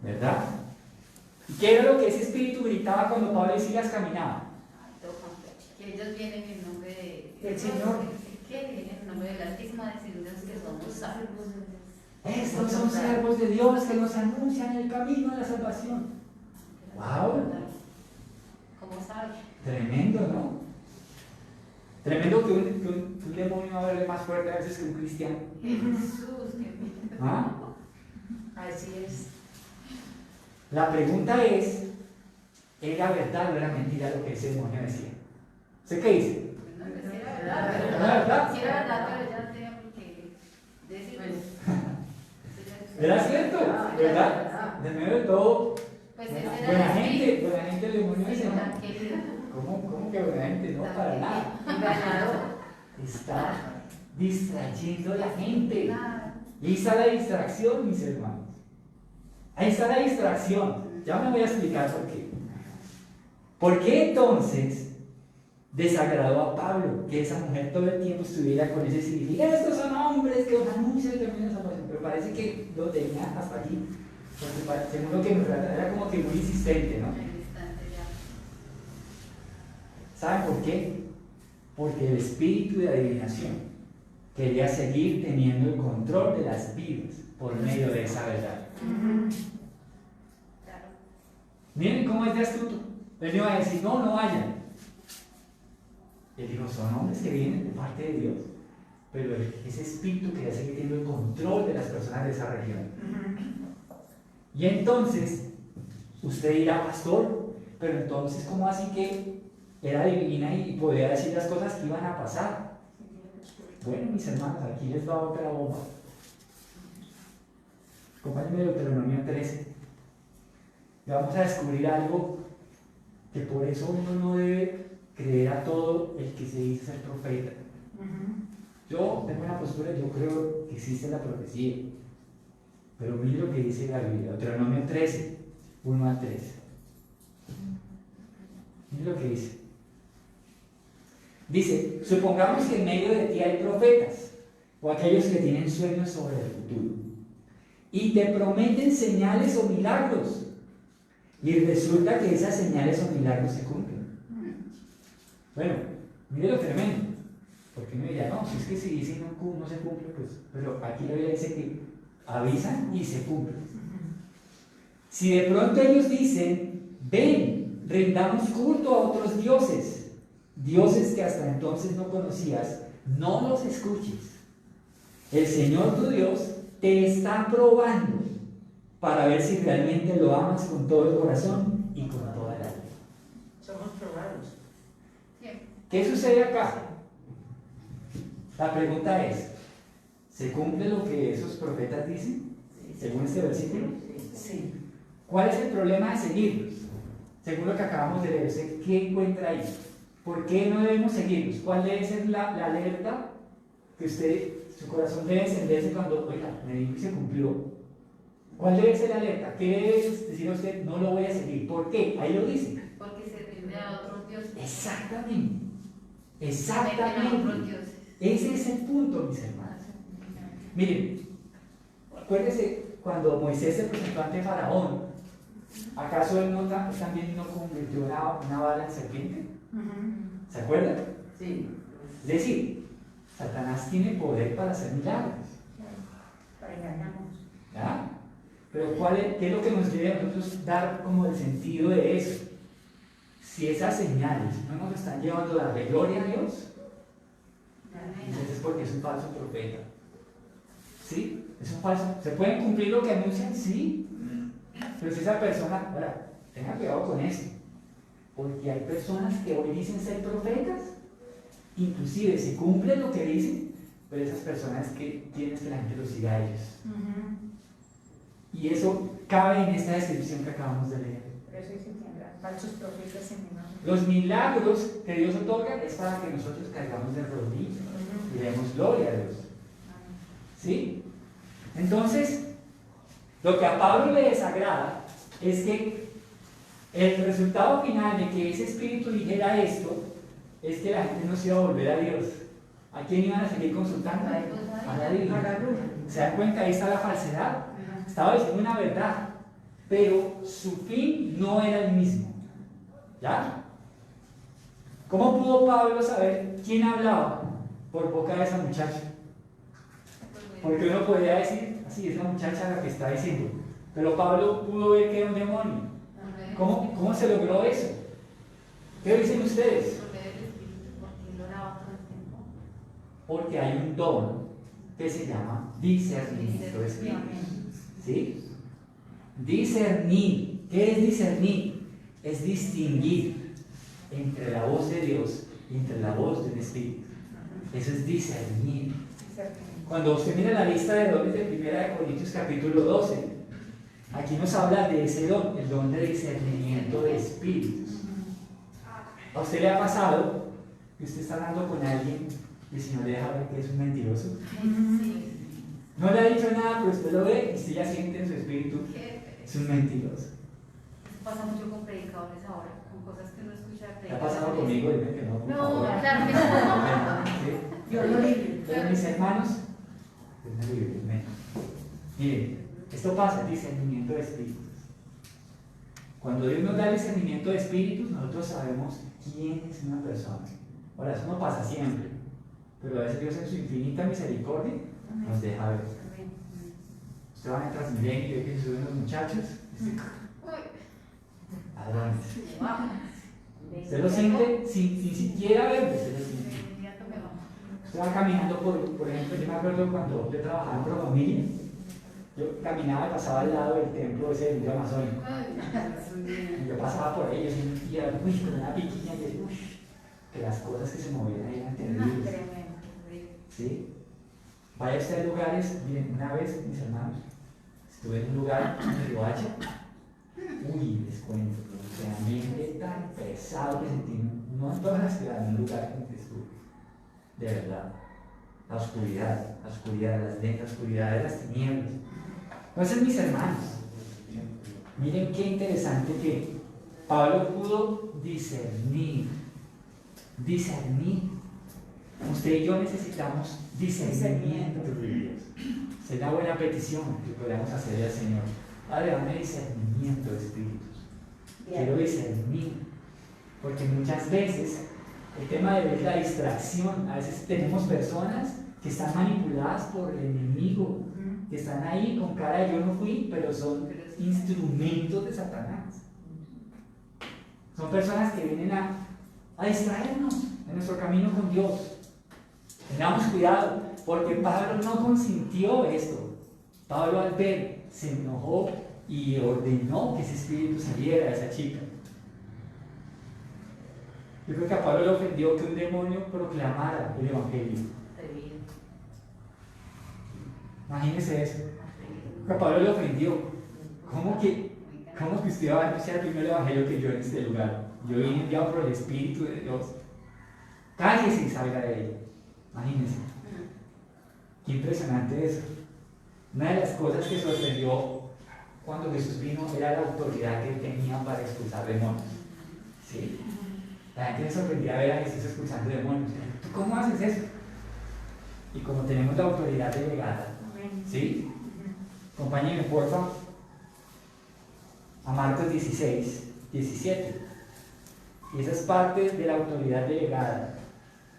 ¿Verdad? ¿Y qué era lo que ese espíritu gritaba cuando Pablo y Silas caminaban? Que ellos vienen en nombre del Señor. Que vienen en nombre del Altísimo a decirnos que somos salvos. Estos son siervos de Dios que nos anuncian el camino a la salvación. ¡Wow! ¿Cómo sabe? Tremendo, ¿no? Tremendo que un demonio hable más fuerte a veces que un cristiano. Jesús, qué miedo. ¿Ah? Así es. La pregunta es, ¿era verdad o era mentira lo que ese demonio decía? ¿Sé qué dice? No, pues sí era verdad, pero ¿Era verdad? sí era verdad, pero ya no tenía por qué decirlo. ¿Era cierto? ¿Verdad? De medio de todo, Pues ese era buena el espíritu. gente el demonio dice, Sí, ¿no? ¿Cómo que buena gente? No, para nada. Engañador. Está distrayendo a la gente. Nada. Y ahí está la distracción, mis hermanos. Ahí está la distracción. Ya me voy a explicar por qué. ¿Por qué entonces desagradó a Pablo que esa mujer todo el tiempo estuviera con ese significado? Estos son hombres que anuncian el camino de salvación. Pero parece que lo tenía hasta aquí. Porque según lo que me trata, era como que muy insistente, ¿no? En el instante ya. ¿Saben por qué? Porque el espíritu de adivinación quería seguir teniendo el control de las vidas por medio de esa verdad. Claro. Miren cómo es de astuto. Él iba a decir, no vayan. Él dijo, son hombres que vienen de parte de Dios. Pero ese espíritu quería seguir teniendo el control de las personas de esa región. Y entonces, usted dirá, pastor, pero entonces, ¿cómo así que era divina y podía decir las cosas que iban a pasar? Bueno, mis hermanos, aquí les va otra bomba. Acompáñenme de Deuteronomio 13. Y vamos a descubrir algo que por eso uno no debe creer a todo el que se dice ser profeta. Yo tengo una postura, yo creo que existe la profecía. Pero mire lo que dice la Biblia, Deuteronomio 13, 1 al 3. Mire lo que dice. Dice, supongamos que en medio de ti hay profetas, o aquellos que tienen sueños sobre el futuro, y te prometen señales o milagros, y resulta que esas señales o milagros se cumplen. Bueno, Mire lo tremendo. Porque me diría, no, si es que si dice no se cumple, pues, pero aquí la Biblia dice que avisan y se cumplen. Si de pronto ellos dicen, ven, rindamos culto a otros dioses, dioses que hasta entonces no conocías, no los escuches. El Señor tu Dios te está probando para ver si realmente lo amas con todo el corazón y con toda el alma. Somos probados. ¿Qué sucede acá? La pregunta es, ¿se cumple lo que esos profetas dicen? Según este versículo. Sí. ¿Cuál es el problema de seguirlos? Según lo que acabamos de leer, ¿qué encuentra ahí? ¿Por qué no debemos seguirlos? ¿Cuál debe ser la alerta que su corazón debe encenderse cuando, oiga, me dijo y se cumplió? ¿Cuál debe ser la alerta? ¿Qué debe decir a usted? No lo voy a seguir. ¿Por qué? Ahí lo dice. Porque se rinde a otros dioses. Exactamente. Se Exactamente. meten a otros dioses. Ese es el punto, mis hermanos. Miren, acuérdense cuando Moisés se presentó ante Faraón, ¿acaso él también no convirtió una bala en serpiente? ¿Se acuerdan? Sí. Es decir, Satanás tiene poder para hacer milagros. Para engañarnos. ¿Ya? Pero ¿qué es lo que nos debe a nosotros dar como el sentido de eso? Si esas señales no nos están llevando a darle gloria a Dios, entonces es porque es un falso profeta. ¿Sí? Es un falso. ¿Se pueden cumplir lo que anuncian? Sí. Pero si esa persona, ahora, tenga cuidado con eso. Porque hay personas que hoy dicen ser profetas, inclusive se cumple lo que dicen, pero esas personas que quieren que la gente los siga a ellos. Y eso cabe en esta descripción que acabamos de leer. Pero eso dice que habrá falsos profetas en mi nombre. Los milagros que Dios otorga es para que nosotros caigamos de rodillas y demos gloria a Dios. ¿Sí? Entonces, lo que a Pablo le desagrada es que el resultado final de que ese espíritu dijera esto es que la gente no se iba a volver a Dios. ¿A quién iban a seguir consultando? A la Biblia. ¿Se dan cuenta? Ahí está la falsedad. Estaba diciendo una verdad, pero su fin no era el mismo. ¿Ya? ¿Cómo pudo Pablo saber quién hablaba? Por boca de esa muchacha. Porque uno podría decir, así es la muchacha la que está diciendo. Pero Pablo pudo ver que era un demonio. ¿Cómo se logró eso? ¿Qué dicen ustedes? Porque hay un don que se llama discernimiento de espíritus. ¿Sí? Discernir. ¿Qué es discernir? Es distinguir entre la voz de Dios y entre la voz del Espíritu. Eso es discernir. Cuando usted mira la lista de dones de 1 Corintios capítulo 12, aquí nos habla de ese don, el don de discernimiento de espíritus. ¿A usted le ha pasado que usted está hablando con alguien y el Señor le deja ver que es un mentiroso? No le ha dicho nada, pero usted lo ve y usted ya siente en su espíritu, es un mentiroso. Pasa mucho con predicadores ahora, con cosas que uno escucha de ¿Te ha pasado conmigo? Dime que no, por No, favor. claro que no. ¿Sí? Yo lo libre. Pero mis hermanos, miren, esto pasa, el discernimiento de espíritus. Cuando Dios nos da el discernimiento de espíritus, nosotros sabemos quién es una persona. Ahora, eso no pasa siempre, pero a veces Dios en su infinita misericordia nos deja ver. Usted va en Transmilenio y ve que se suben los muchachos, ladrones. Usted lo siente sin siquiera verlo, usted lo siente. Usted va caminando por ejemplo, yo me acuerdo cuando yo trabajaba en Promamilia, yo caminaba y pasaba al lado del templo ese del río Amazónico. Y yo pasaba por ahí, yo sentía, con una piquilla y decía, que las cosas que se movían ahí eran terribles. ¿Sí? Vaya usted a lugares, miren, una vez, mis hermanos, estuve en un lugar en Riohacha, les cuento, el ambiente tan pesado que sentí, no en todas las ciudades, en un lugar en que estuve, de verdad, la oscuridad, la oscuridad de las tinieblas. Entonces, mis hermanos, miren qué interesante que Pablo pudo discernir. Usted y yo necesitamos discernimiento de Dios. Esa es la buena petición que podemos hacerle al Señor. Padre, dame discernimiento de espíritus. Quiero discernir. Porque muchas veces El tema de ver la distracción. A veces tenemos personas que están manipuladas por el enemigo, que están ahí con cara de yo no fui, pero son instrumentos de Satanás. Son personas que vienen a distraernos en nuestro camino con Dios. Tengamos cuidado, porque Pablo no consintió esto. Pablo al ver se enojó y ordenó que ese espíritu saliera de esa chica. Yo creo que a Pablo le ofendió que un demonio proclamara el evangelio. Imagínese eso. A Pablo le ofendió. ¿Cómo que usted va a anunciar primero el evangelio que yo en este lugar? Yo vine enviado por el Espíritu de Dios. Cállese y salga de ahí. Imagínense. Qué impresionante eso. Una de las cosas que sorprendió cuando Jesús vino era la autoridad que él tenía para expulsar demonios. ¿Sí? La gente se sorprendía ver a Jesús expulsando demonios. ¿Tú cómo haces eso? Y como tenemos la autoridad delegada, ¿sí? Acompáñenme, por favor, a Marcos 16, 17. Y esa es parte de la autoridad delegada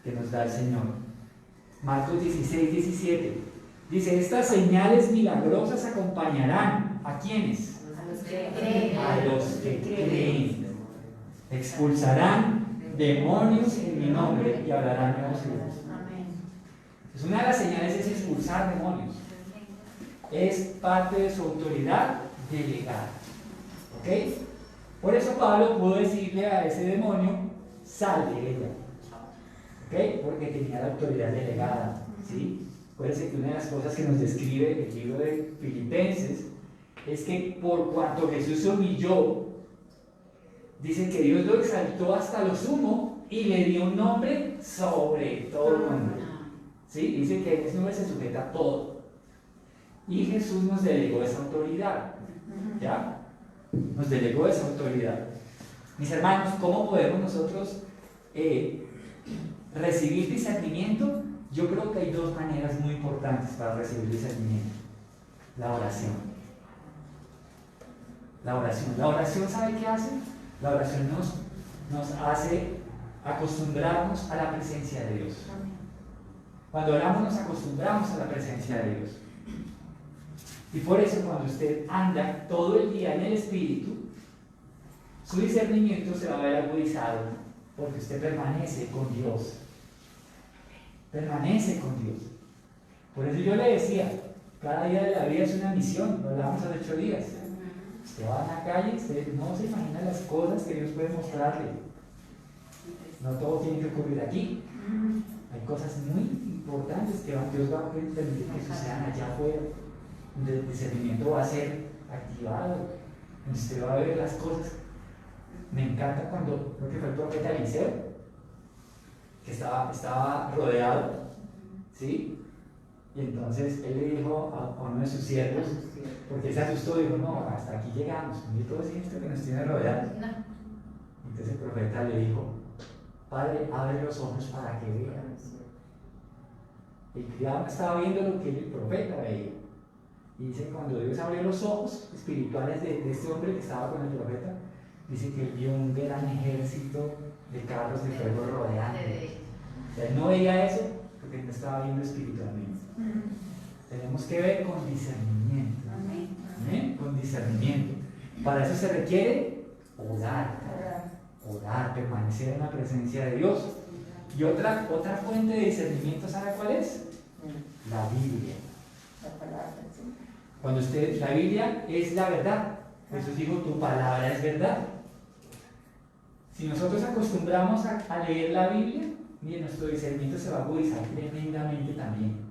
que nos da el Señor. Marcos 16, 17. Dice, estas señales milagrosas acompañarán ¿a quiénes? A los que creen. A los que creen. Expulsarán demonios en mi nombre y hablarán nuevos idiomas. Pues una de las señales es expulsar demonios. Es parte de su autoridad delegada. ¿Ok? Por eso Pablo pudo decirle a ese demonio, sal de ella. ¿Ok? Porque tenía la autoridad delegada. ¿Sí? Acuérdense que una de las cosas que nos describe el libro de Filipenses es que por cuanto Jesús se humilló, dice que Dios lo exaltó hasta lo sumo y le dio un nombre sobre todo nombre. ¿Sí? Dice que ese nombre se sujeta a todo. Y Jesús nos delegó esa autoridad. ¿Ya? Nos delegó esa autoridad. Mis hermanos, ¿cómo podemos nosotros recibir discernimiento? Yo creo que hay dos maneras muy importantes para recibir discernimiento. La oración. La oración. La oración, ¿sabe qué hace? La oración nos hace acostumbrarnos a la presencia de Dios. Cuando oramos nos acostumbramos a la presencia de Dios. Y por eso cuando usted anda todo el día en el Espíritu, su discernimiento se va a ver agudizado, porque usted permanece con Dios. Permanece con Dios. Por eso yo le decía, cada día de la vida es una misión, lo hablamos hace 8 días. Usted va a la calle, usted no se imagina las cosas que Dios puede mostrarle. No todo tiene que ocurrir aquí. Hay cosas muy importantes que Dios va a permitir que sucedan allá afuera. El discernimiento va a ser activado. Usted va a ver las cosas. Me encanta cuando, creo que fue el profeta Eliseo, que estaba rodeado, ¿sí? Y entonces él le dijo a uno de sus siervos, porque él se asustó, dijo, no, hasta aquí llegamos, mire todo esto que nos tiene rodeado. Entonces el profeta le dijo, Padre, abre los ojos para que vea. El criado estaba viendo lo que el profeta veía. Y dice, cuando Dios abrió los ojos espirituales de este hombre que estaba con el profeta, dice que él vio un gran ejército de carros de fuego rodeando. Él no veía eso porque no estaba viendo espiritualmente. Tenemos que ver con discernimiento. ¿Amén? Con discernimiento. Para eso se requiere orar. Orar, permanecer en la presencia de Dios. Y otra fuente de discernimiento, ¿sabe cuál es? La Biblia. Cuando la Biblia es la verdad. Jesús dijo, tu palabra es verdad. Si nosotros acostumbramos a leer la Biblia, mire, nuestro discernimiento se va a agudizar tremendamente también.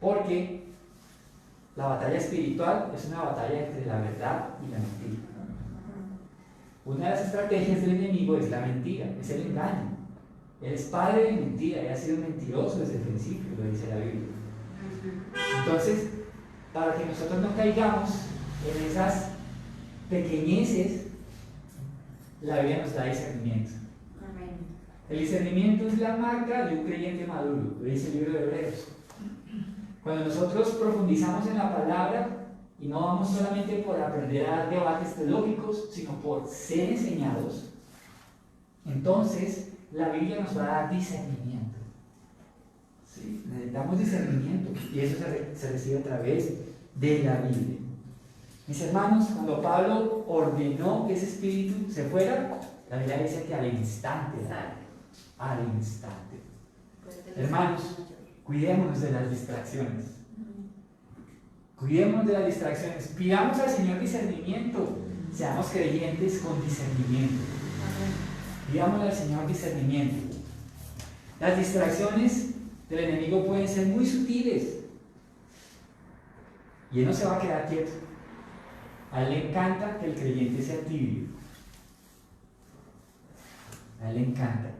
Porque la batalla espiritual es una batalla entre la verdad y la mentira. Una de las estrategias del enemigo es la mentira, es el engaño. Él es padre de mentira, él ha sido mentiroso desde el principio, lo dice la Biblia. Entonces, para que nosotros no caigamos en esas pequeñeces, la Biblia nos da discernimiento. El discernimiento es la marca de un creyente maduro, lo dice el libro de Hebreos. Cuando nosotros profundizamos en la palabra y no vamos solamente por aprender a dar debates teológicos, sino por ser enseñados, Entonces, la Biblia nos va a dar discernimiento. ¿Sí? Necesitamos discernimiento y eso se recibe a través de la Biblia. Mis hermanos, cuando Pablo ordenó que ese espíritu se fuera, la Biblia dice que al instante. Hermanos, cuidémonos de las distracciones. Cuidémonos de las distracciones. Pidamos al Señor discernimiento. Seamos creyentes con discernimiento. Pidámosle al Señor discernimiento. Las distracciones del enemigo pueden ser muy sutiles. Y él no se va a quedar quieto. A él le encanta que el creyente sea tibio. A él le encanta.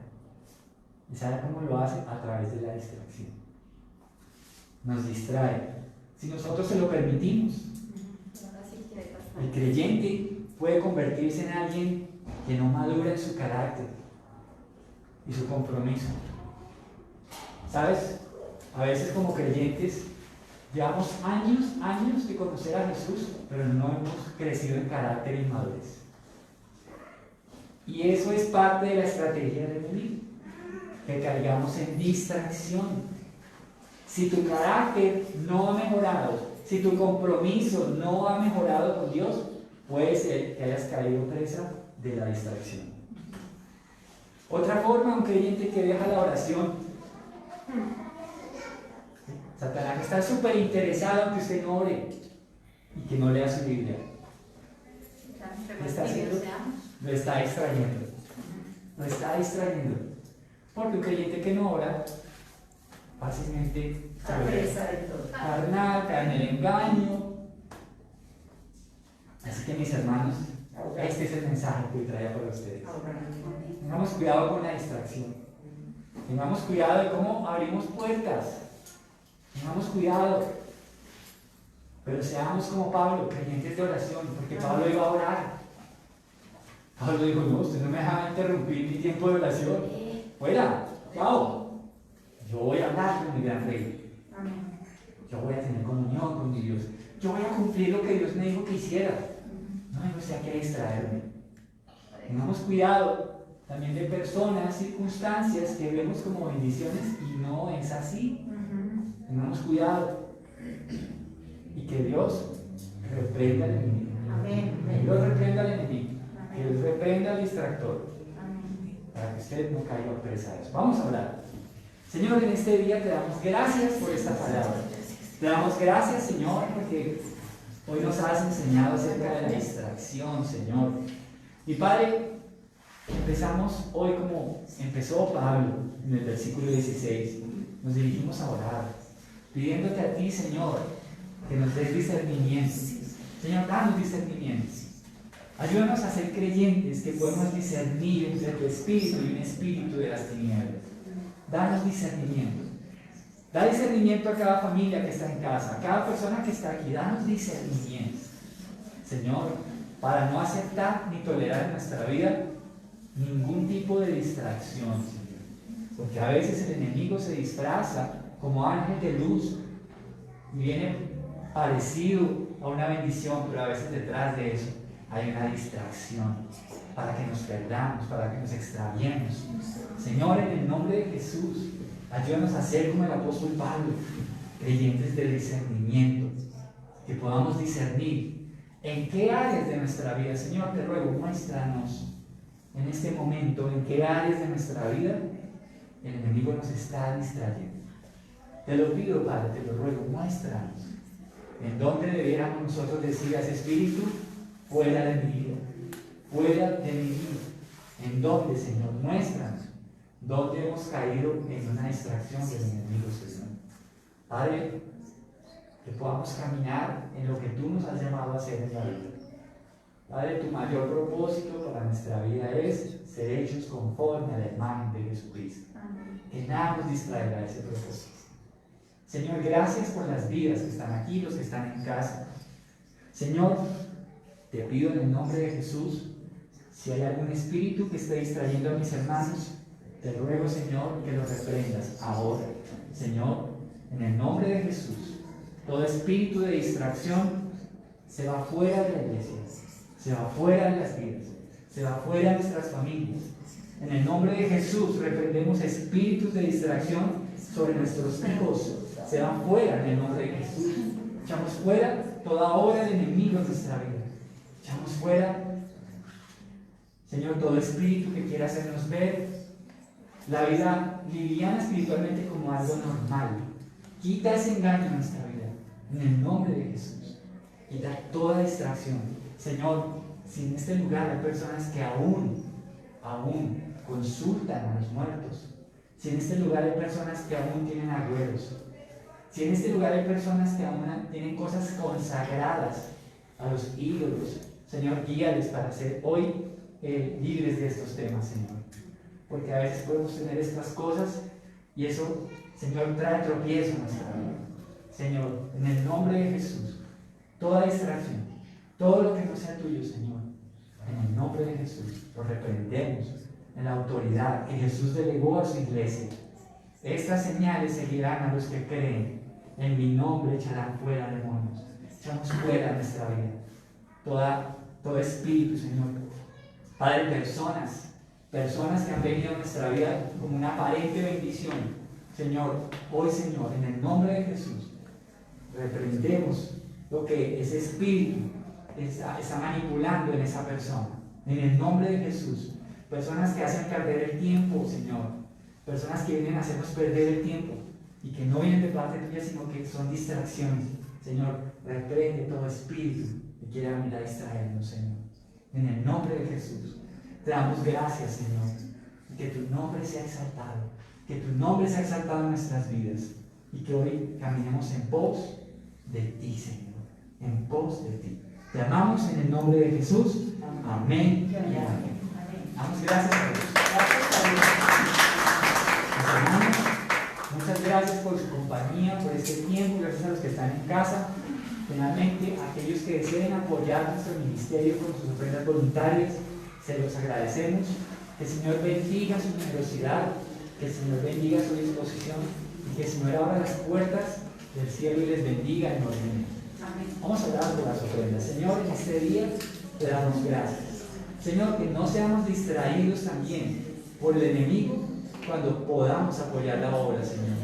¿Y sabe cómo lo hace? A través de la distracción. Nos distrae. Si nosotros se lo permitimos, el creyente puede convertirse en alguien que no madura en su carácter y su compromiso. ¿Sabes? A veces como creyentes llevamos años de conocer a Jesús, pero no hemos crecido en carácter y madurez. Y eso es parte de la estrategia del enemigo, que caigamos en distracción. Si tu carácter no ha mejorado, si tu compromiso no ha mejorado con Dios, puede ser que hayas caído presa de la distracción. Otra forma, un creyente que deja la oración. Satanás está súper interesado en que usted no ore y que no lea su Biblia. Lo está distrayendo. Lo está distrayendo. Porque un creyente que no ora fácilmente se vuelve carnal, cae en el engaño. Así que mis hermanos, este es el mensaje que hoy traía para ustedes. Tengamos cuidado con la distracción. Tengamos cuidado de cómo abrimos puertas. Tengamos cuidado. Pero seamos como Pablo, creyentes de oración, porque Pablo iba a orar. Pablo dijo, no, usted no me deja interrumpir mi tiempo de oración. Fuera, chao. Yo voy a hablar con mi gran rey. Yo voy a tener comunión con mi Dios. Yo voy a cumplir lo que Dios me dijo que hiciera. No me gusta que distraerme. Tengamos cuidado también de personas, circunstancias que vemos como bendiciones y no es así. Tengamos cuidado. Y que Dios reprenda al enemigo. Que Dios reprenda al enemigo. Que Dios reprenda al distractor. Para que usted no caiga presa de eso. Vamos a hablar. Señor, en este día te damos gracias por esta palabra. Te damos gracias, Señor, porque hoy nos has enseñado acerca de la distracción, Señor. Y Padre, empezamos hoy como empezó Pablo en el versículo 16. Nos dirigimos a orar, pidiéndote a ti, Señor, que nos des discernimiento. Señor, danos discernimiento. Ayúdanos a ser creyentes que podemos discernir entre tu espíritu y un espíritu de las tinieblas. Danos discernimiento. Da discernimiento a cada familia que está en casa, a cada persona que está aquí. Danos discernimiento, Señor, para no aceptar ni tolerar en nuestra vida ningún tipo de distracción, Señor. Porque a veces el enemigo se disfraza como ángel de luz y viene parecido a una bendición, pero a veces detrás de eso hay una distracción para que nos perdamos, para que nos extraviemos. Señor, en el nombre de Jesús, ayúdanos a ser como el apóstol Pablo, creyentes de discernimiento, que podamos discernir en qué áreas de nuestra vida, Señor, te ruego, muéstranos en este momento en qué áreas de nuestra vida el enemigo nos está distrayendo. Te lo pido, Padre, te lo ruego, muéstranos en dónde debiéramos nosotros decir a ese espíritu, fuera de mi vida, fuera de mi vida. ¿En dónde, Señor? Muéstranos dónde hemos caído en una distracción del enemigo, Señor. Padre, que podamos caminar en lo que tú nos has llamado a hacer en la vida. Padre, tu mayor propósito para nuestra vida es ser hechos conforme a la imagen de Jesucristo. Que nada nos distraiga de ese propósito. Señor, gracias por las vidas que están aquí, los que están en casa. Señor, te pido en el nombre de Jesús, si hay algún espíritu que esté distrayendo a mis hermanos, te ruego, Señor, que lo reprendas ahora. Señor, en el nombre de Jesús, todo espíritu de distracción se va fuera de la iglesia, se va fuera de las vidas, se va fuera de nuestras familias. En el nombre de Jesús reprendemos espíritus de distracción sobre nuestros hijos. Se van fuera en el nombre de Jesús. Echamos fuera toda obra del enemigo en nuestra vida. Echamos fuera, Señor, todo espíritu que quiera hacernos ver la vida liviana espiritualmente como algo normal. Quita ese engaño en nuestra vida, en el nombre de Jesús. Quita toda distracción. Señor, si en este lugar hay personas que aún consultan a los muertos, si en este lugar hay personas que aún tienen agüeros, si en este lugar hay personas que aún tienen cosas consagradas a los ídolos, Señor, guíales para ser hoy libres de estos temas, Señor. Porque a veces podemos tener estas cosas y eso, Señor, trae tropiezo a nuestra vida. Señor, en el nombre de Jesús, toda distracción, todo lo que no sea tuyo, Señor, en el nombre de Jesús, lo reprendemos en la autoridad que Jesús delegó a su iglesia. Estas señales seguirán a los que creen. En mi nombre echarán fuera demonios. Echamos fuera nuestra vida. Todo espíritu, Señor. Padre, personas que han venido a nuestra vida como una aparente bendición. Señor, hoy, Señor, en el nombre de Jesús, reprendemos lo que ese espíritu está manipulando en esa persona. En el nombre de Jesús. Personas que hacen perder el tiempo, Señor. Personas que vienen a hacernos perder el tiempo y que no vienen de parte tuya, sino que son distracciones. Señor, reprende todo espíritu que quiera venir a distraernos, Señor. En el nombre de Jesús, te damos gracias, Señor. Y que tu nombre sea exaltado. Que tu nombre sea exaltado en nuestras vidas. Y que hoy caminemos en pos de ti, Señor. En pos de ti. Te amamos en el nombre de Jesús. Amén y amén. Damos gracias a Dios. Mis hermanos, muchas gracias por su compañía, por este tiempo. Gracias a los que están en casa. Finalmente, aquellos que deseen apoyar nuestro ministerio con sus ofrendas voluntarias, se los agradecemos. Que el Señor bendiga su generosidad, que el Señor bendiga su disposición y que el Señor abra las puertas del cielo y les bendiga enormemente. Vamos a orar por las ofrendas. Señor, en este día te damos gracias. Señor, que no seamos distraídos también por el enemigo cuando podamos apoyar la obra, Señor.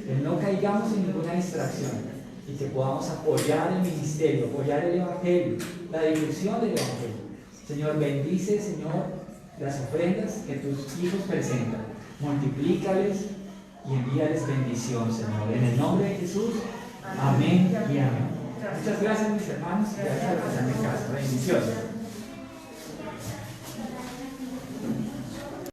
Que no caigamos en ninguna distracción y que podamos apoyar el ministerio, apoyar el Evangelio, la difusión del Evangelio. Señor, bendice, Señor, las ofrendas que tus hijos presentan. Multiplícales y envíales bendición, Señor. En el nombre de Jesús, amén y amén. Muchas gracias, mis hermanos, y gracias a los que están en casa. Bendiciones.